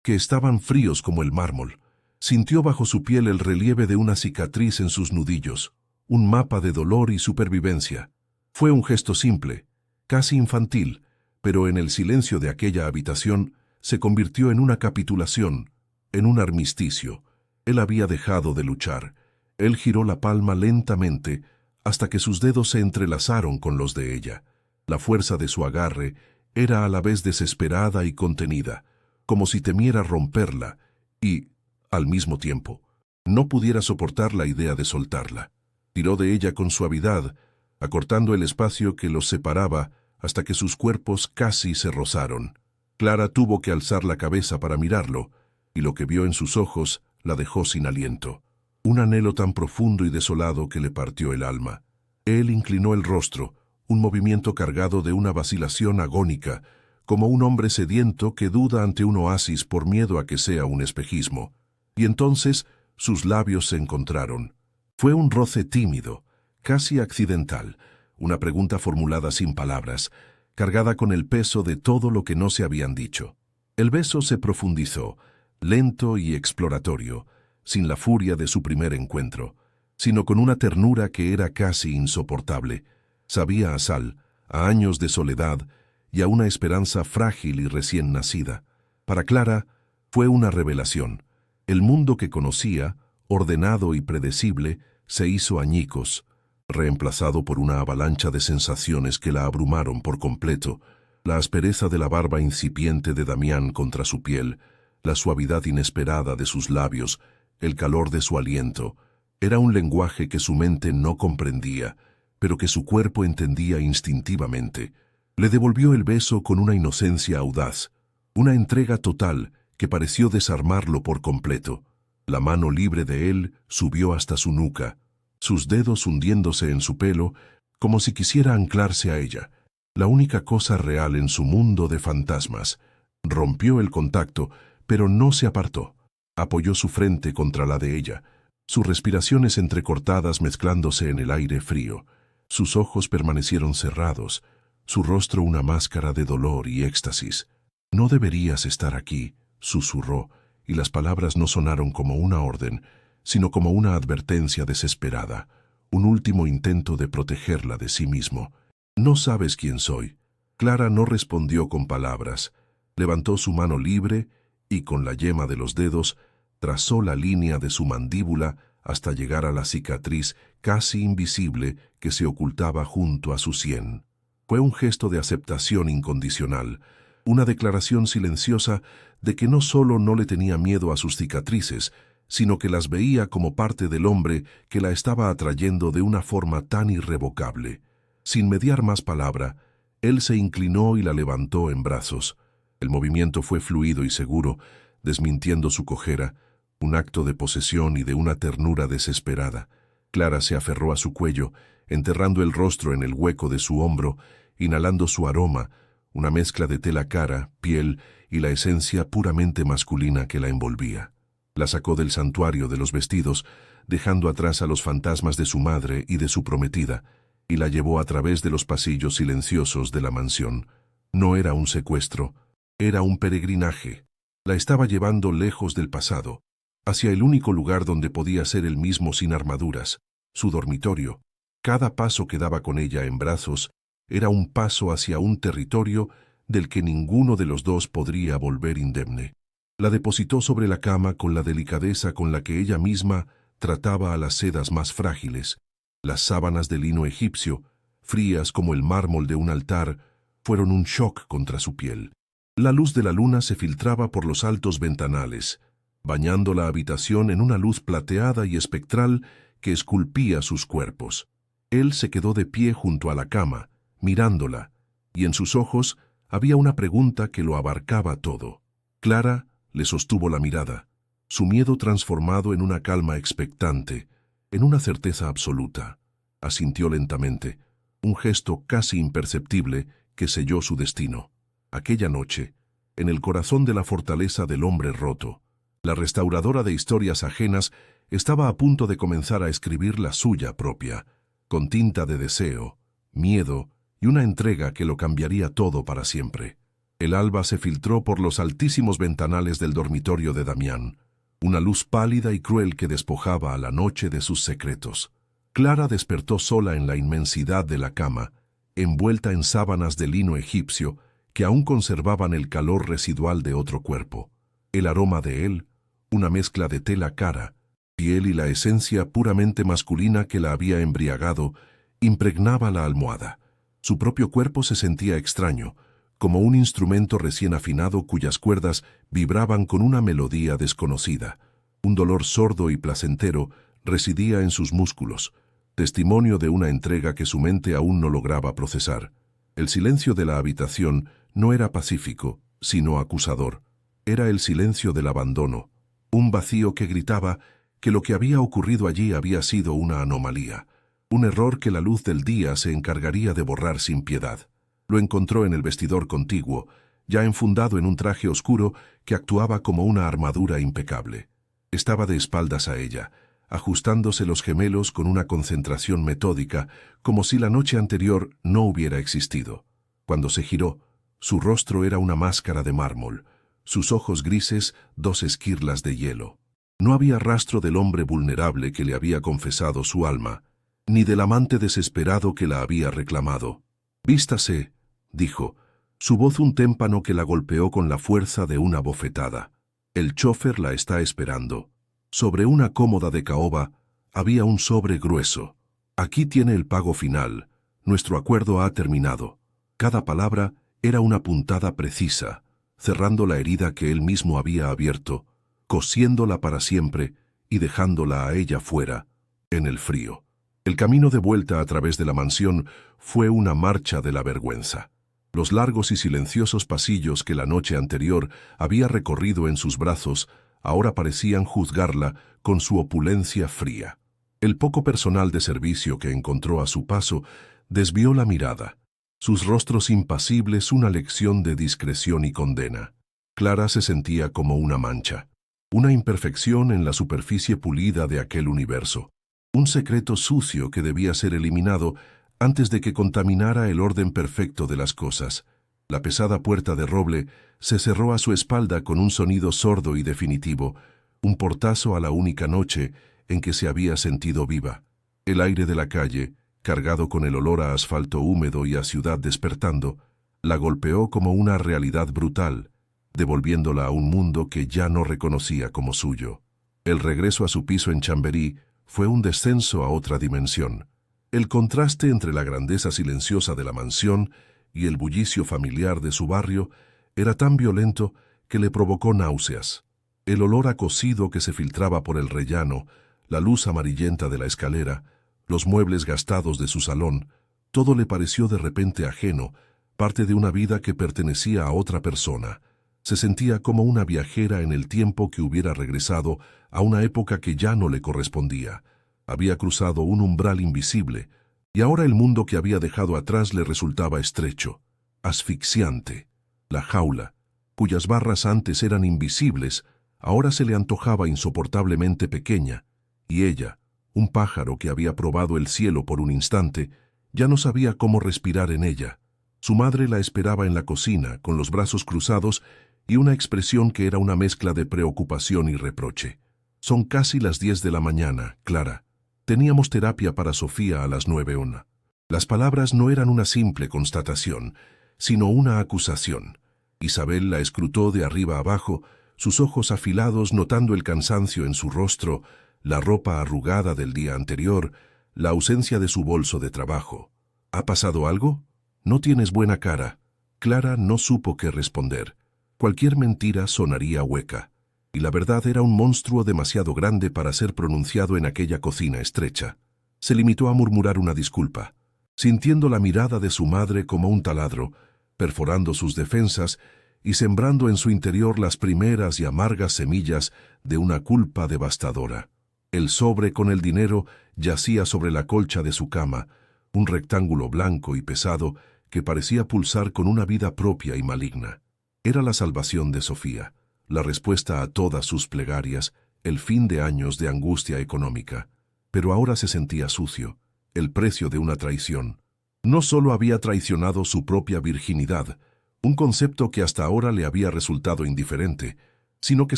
que estaban fríos como el mármol. Sintió bajo su piel el relieve de una cicatriz en sus nudillos, un mapa de dolor y supervivencia. Fue un gesto simple, casi infantil, pero en el silencio de aquella habitación se convirtió en una capitulación, en un armisticio. Él había dejado de luchar. Él giró la palma lentamente hasta que sus dedos se entrelazaron con los de ella. La fuerza de su agarre era a la vez desesperada y contenida, como si temiera romperla y, al mismo tiempo, no pudiera soportar la idea de soltarla. Tiró de ella con suavidad, acortando el espacio que los separaba hasta que sus cuerpos casi se rozaron. Clara tuvo que alzar la cabeza para mirarlo, y lo que vio en sus ojos la dejó sin aliento. Un anhelo tan profundo y desolado que le partió el alma. Él inclinó el rostro, un movimiento cargado de una vacilación agónica, como un hombre sediento que duda ante un oasis por miedo a que sea un espejismo. Y entonces sus labios se encontraron. Fue un roce tímido, casi accidental, una pregunta formulada sin palabras, cargada con el peso de todo lo que no se habían dicho. El beso se profundizó, lento y exploratorio, sin la furia de su primer encuentro, sino con una ternura que era casi insoportable. Sabía a sal, a años de soledad y a una esperanza frágil y recién nacida. Para Clara fue una revelación. El mundo que conocía, ordenado y predecible, se hizo añicos, reemplazado por una avalancha de sensaciones que la abrumaron por completo: la aspereza de la barba incipiente de Damián contra su piel, la suavidad inesperada de sus labios, el calor de su aliento. Era un lenguaje que su mente no comprendía, pero que su cuerpo entendía instintivamente. Le devolvió el beso con una inocencia audaz, una entrega total que pareció desarmarlo por completo. La mano libre de él subió hasta su nuca, sus dedos hundiéndose en su pelo, como si quisiera anclarse a ella, la única cosa real en su mundo de fantasmas. Rompió el contacto, pero no se apartó. Apoyó su frente contra la de ella, sus respiraciones entrecortadas mezclándose en el aire frío. Sus ojos permanecieron cerrados, su rostro una máscara de dolor y éxtasis. «No deberías estar aquí», susurró, y las palabras no sonaron como una orden, sino como una advertencia desesperada, un último intento de protegerla de sí mismo. «No sabes quién soy». Clara no respondió con palabras. Levantó su mano libre y, con la yema de los dedos, trazó la línea de su mandíbula hasta llegar a la cicatriz casi invisible que se ocultaba junto a su sien. Fue un gesto de aceptación incondicional, una declaración silenciosa de que no solo no le tenía miedo a sus cicatrices, sino que las veía como parte del hombre que la estaba atrayendo de una forma tan irrevocable. Sin mediar más palabra, él se inclinó y la levantó en brazos. El movimiento fue fluido y seguro, desmintiendo su cojera, un acto de posesión y de una ternura desesperada. Clara se aferró a su cuello, enterrando el rostro en el hueco de su hombro, inhalando su aroma, una mezcla de tela cara, piel y la esencia puramente masculina que la envolvía. La sacó del santuario de los vestidos, dejando atrás a los fantasmas de su madre y de su prometida, y la llevó a través de los pasillos silenciosos de la mansión. No era un secuestro, era un peregrinaje. La estaba llevando lejos del pasado, hacia el único lugar donde podía ser él mismo sin armaduras, su dormitorio. Cada paso que daba con ella en brazos era un paso hacia un territorio del que ninguno de los dos podría volver indemne. La depositó sobre la cama con la delicadeza con la que ella misma trataba a las sedas más frágiles. Las sábanas de lino egipcio, frías como el mármol de un altar, fueron un shock contra su piel. La luz de la luna se filtraba por los altos ventanales, bañando la habitación en una luz plateada y espectral que esculpía sus cuerpos. Él se quedó de pie junto a la cama, mirándola, y en sus ojos había una pregunta que lo abarcaba todo. Clara le sostuvo la mirada, su miedo transformado en una calma expectante, en una certeza absoluta. Asintió lentamente, un gesto casi imperceptible que selló su destino. Aquella noche, en el corazón de la fortaleza del hombre roto, la restauradora de historias ajenas estaba a punto de comenzar a escribir la suya propia, con tinta de deseo, miedo y una entrega que lo cambiaría todo para siempre. El alba se filtró por los altísimos ventanales del dormitorio de Damián, una luz pálida y cruel que despojaba a la noche de sus secretos. Clara despertó sola en la inmensidad de la cama, envuelta en sábanas de lino egipcio que aún conservaban el calor residual de otro cuerpo. El aroma de él, una mezcla de tela cara, piel y la esencia puramente masculina que la había embriagado, impregnaba la almohada. Su propio cuerpo se sentía extraño, como un instrumento recién afinado cuyas cuerdas vibraban con una melodía desconocida. Un dolor sordo y placentero residía en sus músculos, testimonio de una entrega que su mente aún no lograba procesar. El silencio de la habitación no era pacífico, sino acusador. Era el silencio del abandono, un vacío que gritaba que lo que había ocurrido allí había sido una anomalía, un error que la luz del día se encargaría de borrar sin piedad. Lo encontró en el vestidor contiguo, ya enfundado en un traje oscuro que actuaba como una armadura impecable. Estaba de espaldas a ella, ajustándose los gemelos con una concentración metódica, como si la noche anterior no hubiera existido. Cuando se giró, su rostro era una máscara de mármol, sus ojos grises dos esquirlas de hielo. No había rastro del hombre vulnerable que le había confesado su alma, ni del amante desesperado que la había reclamado. «Vístase», dijo, su voz un témpano que la golpeó con la fuerza de una bofetada. «El chófer la está esperando». Sobre una cómoda de caoba había un sobre grueso. «Aquí tiene el pago final. Nuestro acuerdo ha terminado». Cada palabra era una puntada precisa, cerrando la herida que él mismo había abierto, cosiéndola para siempre y dejándola a ella fuera, en el frío. El camino de vuelta a través de la mansión fue una marcha de la vergüenza. Los largos y silenciosos pasillos que la noche anterior había recorrido en sus brazos ahora parecían juzgarla con su opulencia fría. El poco personal de servicio que encontró a su paso desvió la mirada. Sus rostros impasibles una lección de discreción y condena. Clara se sentía como una mancha, una imperfección en la superficie pulida de aquel universo, un secreto sucio que debía ser eliminado antes de que contaminara el orden perfecto de las cosas. La pesada puerta de roble se cerró a su espalda con un sonido sordo y definitivo, un portazo a la única noche en que se había sentido viva. El aire de la calle, cargado con el olor a asfalto húmedo y a ciudad despertando, la golpeó como una realidad brutal, devolviéndola a un mundo que ya no reconocía como suyo. El regreso a su piso en Chamberí fue un descenso a otra dimensión. El contraste entre la grandeza silenciosa de la mansión y el bullicio familiar de su barrio era tan violento que le provocó náuseas. El olor a cocido que se filtraba por el rellano, la luz amarillenta de la escalera, los muebles gastados de su salón, todo le pareció de repente ajeno, parte de una vida que pertenecía a otra persona. Se sentía como una viajera en el tiempo que hubiera regresado a una época que ya no le correspondía. Había cruzado un umbral invisible, y ahora el mundo que había dejado atrás le resultaba estrecho, asfixiante. La jaula, cuyas barras antes eran invisibles, ahora se le antojaba insoportablemente pequeña, y ella, un pájaro que había probado el cielo por un instante, ya no sabía cómo respirar en ella. Su madre la esperaba en la cocina, con los brazos cruzados y una expresión que era una mezcla de preocupación y reproche. «Son casi las 10 de la mañana, Clara. Teníamos terapia para Sofía a las 9:01». Las palabras no eran una simple constatación, sino una acusación. Isabel la escrutó de arriba abajo, sus ojos afilados notando el cansancio en su rostro, la ropa arrugada del día anterior, la ausencia de su bolso de trabajo. «¿Ha pasado algo? No tienes buena cara». Clara no supo qué responder. Cualquier mentira sonaría hueca, y la verdad era un monstruo demasiado grande para ser pronunciado en aquella cocina estrecha. Se limitó a murmurar una disculpa, sintiendo la mirada de su madre como un taladro, perforando sus defensas y sembrando en su interior las primeras y amargas semillas de una culpa devastadora. El sobre con el dinero yacía sobre la colcha de su cama, un rectángulo blanco y pesado que parecía pulsar con una vida propia y maligna. Era la salvación de Sofía, la respuesta a todas sus plegarias, el fin de años de angustia económica. Pero ahora se sentía sucio, el precio de una traición. No solo había traicionado su propia virginidad, un concepto que hasta ahora le había resultado indiferente, sino que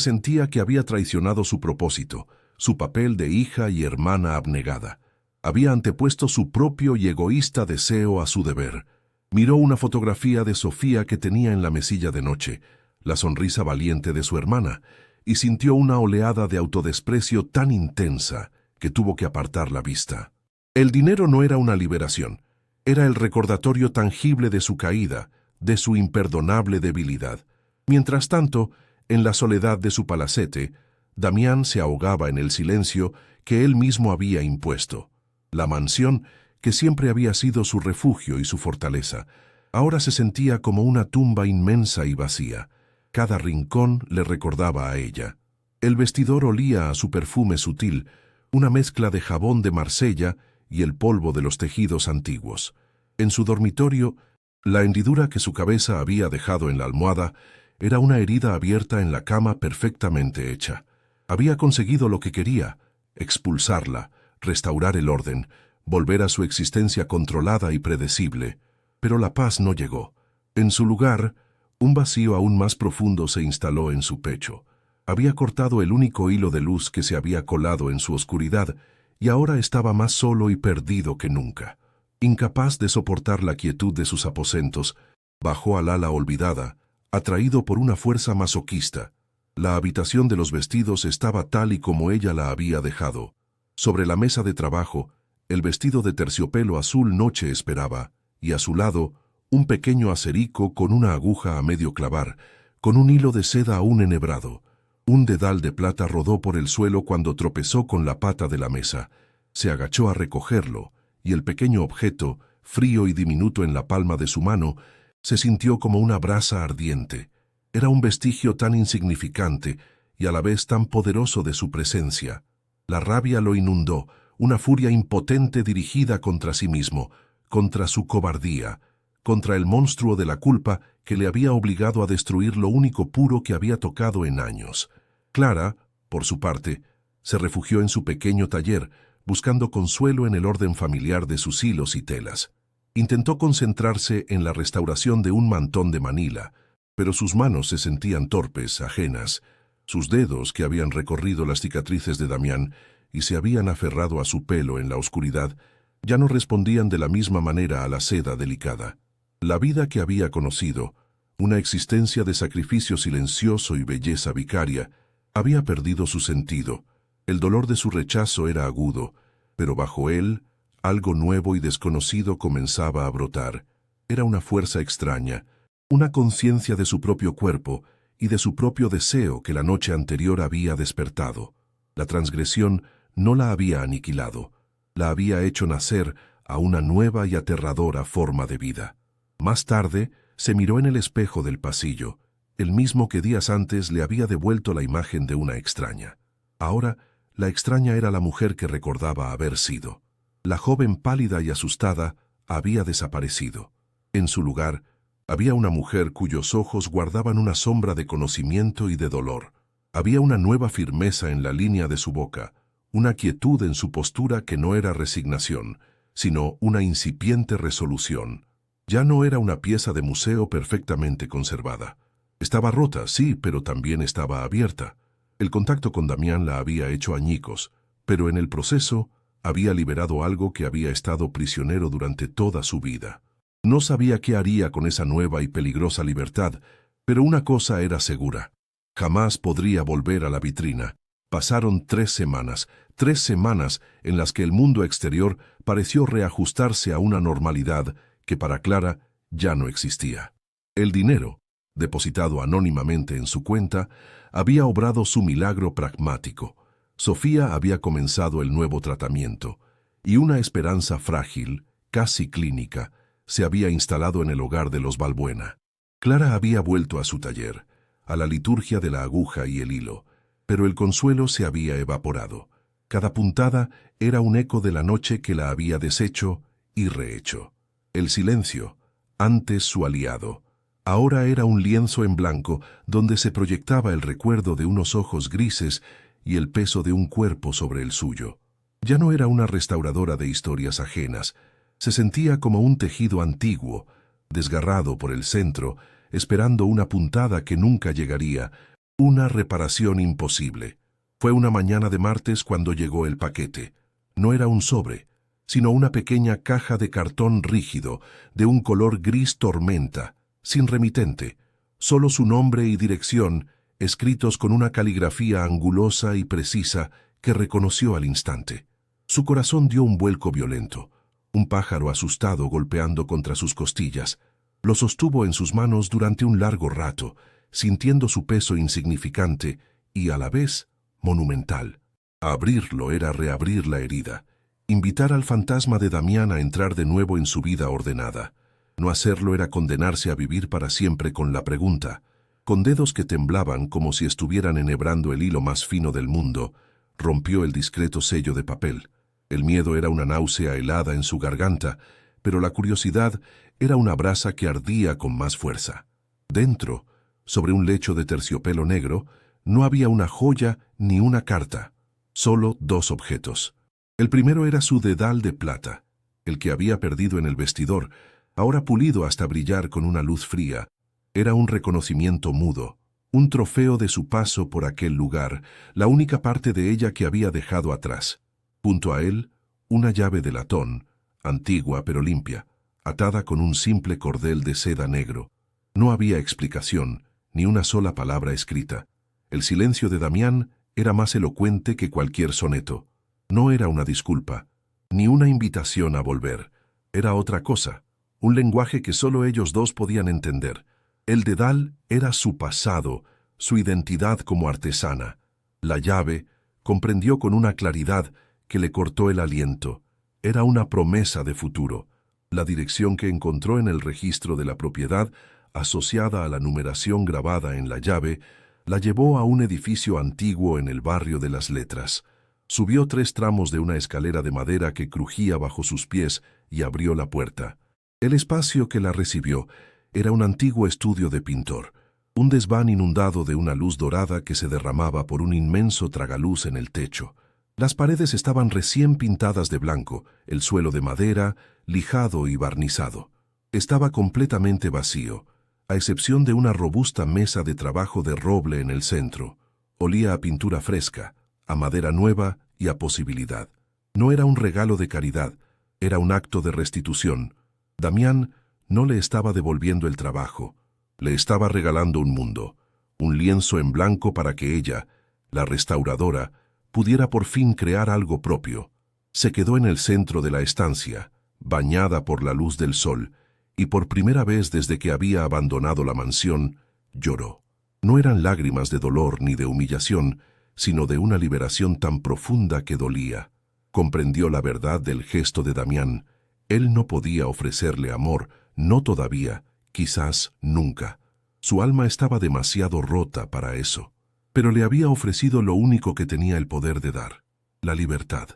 sentía que había traicionado su propósito, su papel de hija y hermana abnegada. Había antepuesto su propio y egoísta deseo a su deber. Miró una fotografía de Sofía que tenía en la mesilla de noche, la sonrisa valiente de su hermana, y sintió una oleada de autodesprecio tan intensa que tuvo que apartar la vista. El dinero no era una liberación, era el recordatorio tangible de su caída, de su imperdonable debilidad. Mientras tanto, en la soledad de su palacete, Damián se ahogaba en el silencio que él mismo había impuesto. La mansión, que siempre había sido su refugio y su fortaleza, ahora se sentía como una tumba inmensa y vacía. Cada rincón le recordaba a ella. El vestidor olía a su perfume sutil, una mezcla de jabón de Marsella y el polvo de los tejidos antiguos. En su dormitorio, la hendidura que su cabeza había dejado en la almohada era una herida abierta en la cama perfectamente hecha. Había conseguido lo que quería: expulsarla, restaurar el orden, volver a su existencia controlada y predecible. Pero la paz no llegó. En su lugar, un vacío aún más profundo se instaló en su pecho. Había cortado el único hilo de luz que se había colado en su oscuridad y ahora estaba más solo y perdido que nunca. Incapaz de soportar la quietud de sus aposentos, bajó al ala olvidada, atraído por una fuerza masoquista. La habitación de los vestidos estaba tal y como ella la había dejado. Sobre la mesa de trabajo, el vestido de terciopelo azul noche esperaba, y a su lado, un pequeño acerico con una aguja a medio clavar, con un hilo de seda aún enhebrado. Un dedal de plata rodó por el suelo cuando tropezó con la pata de la mesa. Se agachó a recogerlo, y el pequeño objeto, frío y diminuto en la palma de su mano, se sintió como una brasa ardiente. Era un vestigio tan insignificante y a la vez tan poderoso de su presencia. La rabia lo inundó, una furia impotente dirigida contra sí mismo, contra su cobardía, contra el monstruo de la culpa que le había obligado a destruir lo único puro que había tocado en años. Clara, por su parte, se refugió en su pequeño taller, buscando consuelo en el orden familiar de sus hilos y telas. Intentó concentrarse en la restauración de un mantón de Manila, pero sus manos se sentían torpes, ajenas. Sus dedos, que habían recorrido las cicatrices de Damián y se habían aferrado a su pelo en la oscuridad, ya no respondían de la misma manera a la seda delicada. La vida que había conocido, una existencia de sacrificio silencioso y belleza vicaria, había perdido su sentido. El dolor de su rechazo era agudo, pero bajo él, algo nuevo y desconocido comenzaba a brotar. Era una fuerza extraña, una conciencia de su propio cuerpo y de su propio deseo que la noche anterior había despertado. La transgresión no la había aniquilado, la había hecho nacer a una nueva y aterradora forma de vida. Más tarde, se miró en el espejo del pasillo, el mismo que días antes le había devuelto la imagen de una extraña. Ahora, la extraña era la mujer que recordaba haber sido. La joven pálida y asustada había desaparecido. En su lugar, había una mujer cuyos ojos guardaban una sombra de conocimiento y de dolor. Había una nueva firmeza en la línea de su boca, una quietud en su postura que no era resignación, sino una incipiente resolución. Ya no era una pieza de museo perfectamente conservada. Estaba rota, sí, pero también estaba abierta. El contacto con Damián la había hecho añicos, pero en el proceso había liberado algo que había estado prisionero durante toda su vida. No sabía qué haría con esa nueva y peligrosa libertad, pero una cosa era segura: jamás podría volver a la vitrina. Pasaron 3 semanas en las que el mundo exterior pareció reajustarse a una normalidad que para Clara ya no existía. El dinero, depositado anónimamente en su cuenta, había obrado su milagro pragmático. Sofía había comenzado el nuevo tratamiento, y una esperanza frágil, casi clínica, se había instalado en el hogar de los Balbuena. Clara había vuelto a su taller, a la liturgia de la aguja y el hilo, pero el consuelo se había evaporado. Cada puntada era un eco de la noche que la había deshecho y rehecho. El silencio, antes su aliado, ahora era un lienzo en blanco donde se proyectaba el recuerdo de unos ojos grises y el peso de un cuerpo sobre el suyo. Ya no era una restauradora de historias ajenas, se sentía como un tejido antiguo, desgarrado por el centro, esperando una puntada que nunca llegaría, una reparación imposible. Fue una mañana de martes cuando llegó el paquete. No era un sobre, sino una pequeña caja de cartón rígido, de un color gris tormenta, sin remitente, solo su nombre y dirección, escritos con una caligrafía angulosa y precisa que reconoció al instante. Su corazón dio un vuelco violento. Un pájaro asustado golpeando contra sus costillas. Lo sostuvo en sus manos durante un largo rato, sintiendo su peso insignificante y, a la vez, monumental. Abrirlo era reabrir la herida, invitar al fantasma de Damián a entrar de nuevo en su vida ordenada. No hacerlo era condenarse a vivir para siempre con la pregunta. Con dedos que temblaban como si estuvieran enhebrando el hilo más fino del mundo, rompió el discreto sello de papel. El miedo era una náusea helada en su garganta, pero la curiosidad era una brasa que ardía con más fuerza. Dentro, sobre un lecho de terciopelo negro, no había una joya ni una carta, solo dos objetos. El primero era su dedal de plata, el que había perdido en el vestidor, ahora pulido hasta brillar con una luz fría. Era un reconocimiento mudo, un trofeo de su paso por aquel lugar, la única parte de ella que había dejado atrás. Junto a él, una llave de latón, antigua pero limpia, atada con un simple cordel de seda negro. No había explicación, ni una sola palabra escrita. El silencio de Damián era más elocuente que cualquier soneto. No era una disculpa, ni una invitación a volver. Era otra cosa, un lenguaje que solo ellos dos podían entender. El dedal era su pasado, su identidad como artesana. La llave, comprendió con una claridad que le cortó el aliento. Era una promesa de futuro. La dirección que encontró en el registro de la propiedad, asociada a la numeración grabada en la llave, la llevó a un edificio antiguo en el barrio de las Letras. Subió 3 tramos de una escalera de madera que crujía bajo sus pies y abrió la puerta. El espacio que la recibió era un antiguo estudio de pintor, un desván inundado de una luz dorada que se derramaba por un inmenso tragaluz en el techo. Las paredes estaban recién pintadas de blanco, el suelo de madera, lijado y barnizado. Estaba completamente vacío, a excepción de una robusta mesa de trabajo de roble en el centro. Olía a pintura fresca, a madera nueva y a posibilidad. No era un regalo de caridad, era un acto de restitución. Damián no le estaba devolviendo el trabajo, le estaba regalando un mundo, un lienzo en blanco para que ella, la restauradora, pudiera por fin crear algo propio. Se quedó en el centro de la estancia, bañada por la luz del sol, y por primera vez desde que había abandonado la mansión, lloró. No eran lágrimas de dolor ni de humillación, sino de una liberación tan profunda que dolía. Comprendió la verdad del gesto de Damián. Él no podía ofrecerle amor, no todavía, quizás nunca. Su alma estaba demasiado rota para eso. Pero le había ofrecido lo único que tenía el poder de dar, la libertad.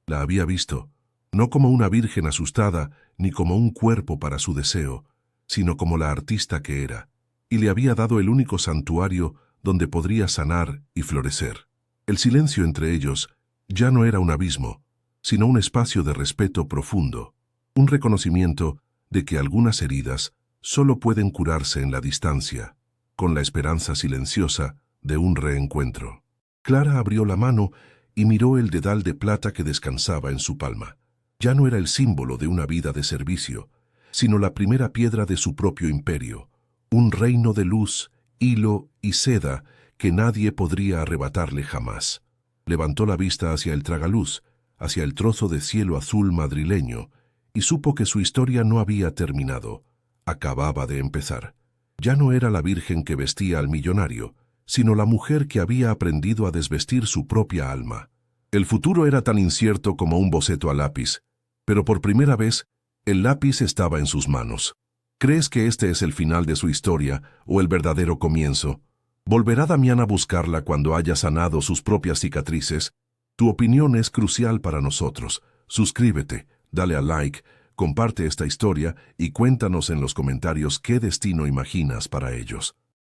La había visto, no como una virgen asustada, ni como un cuerpo para su deseo, sino como la artista que era, y le había dado el único santuario donde podría sanar y florecer. El silencio entre ellos ya no era un abismo, sino un espacio de respeto profundo, un reconocimiento de que algunas heridas solo pueden curarse en la distancia, con la esperanza silenciosa de un reencuentro. Clara abrió la mano y miró el dedal de plata que descansaba en su palma. Ya no era el símbolo de una vida de servicio, sino la primera piedra de su propio imperio, un reino de luz, hilo y seda que nadie podría arrebatarle jamás. Levantó la vista hacia el tragaluz, hacia el trozo de cielo azul madrileño, y supo que su historia no había terminado, acababa de empezar. Ya no era la virgen que vestía al millonario, sino la mujer que había aprendido a desvestir su propia alma. El futuro era tan incierto como un boceto a lápiz, pero por primera vez, el lápiz estaba en sus manos. ¿Crees que este es el final de su historia o el verdadero comienzo? ¿Volverá Damián a buscarla cuando haya sanado sus propias cicatrices? Tu opinión es crucial para nosotros. Suscríbete, dale a like, comparte esta historia y cuéntanos en los comentarios qué destino imaginas para ellos.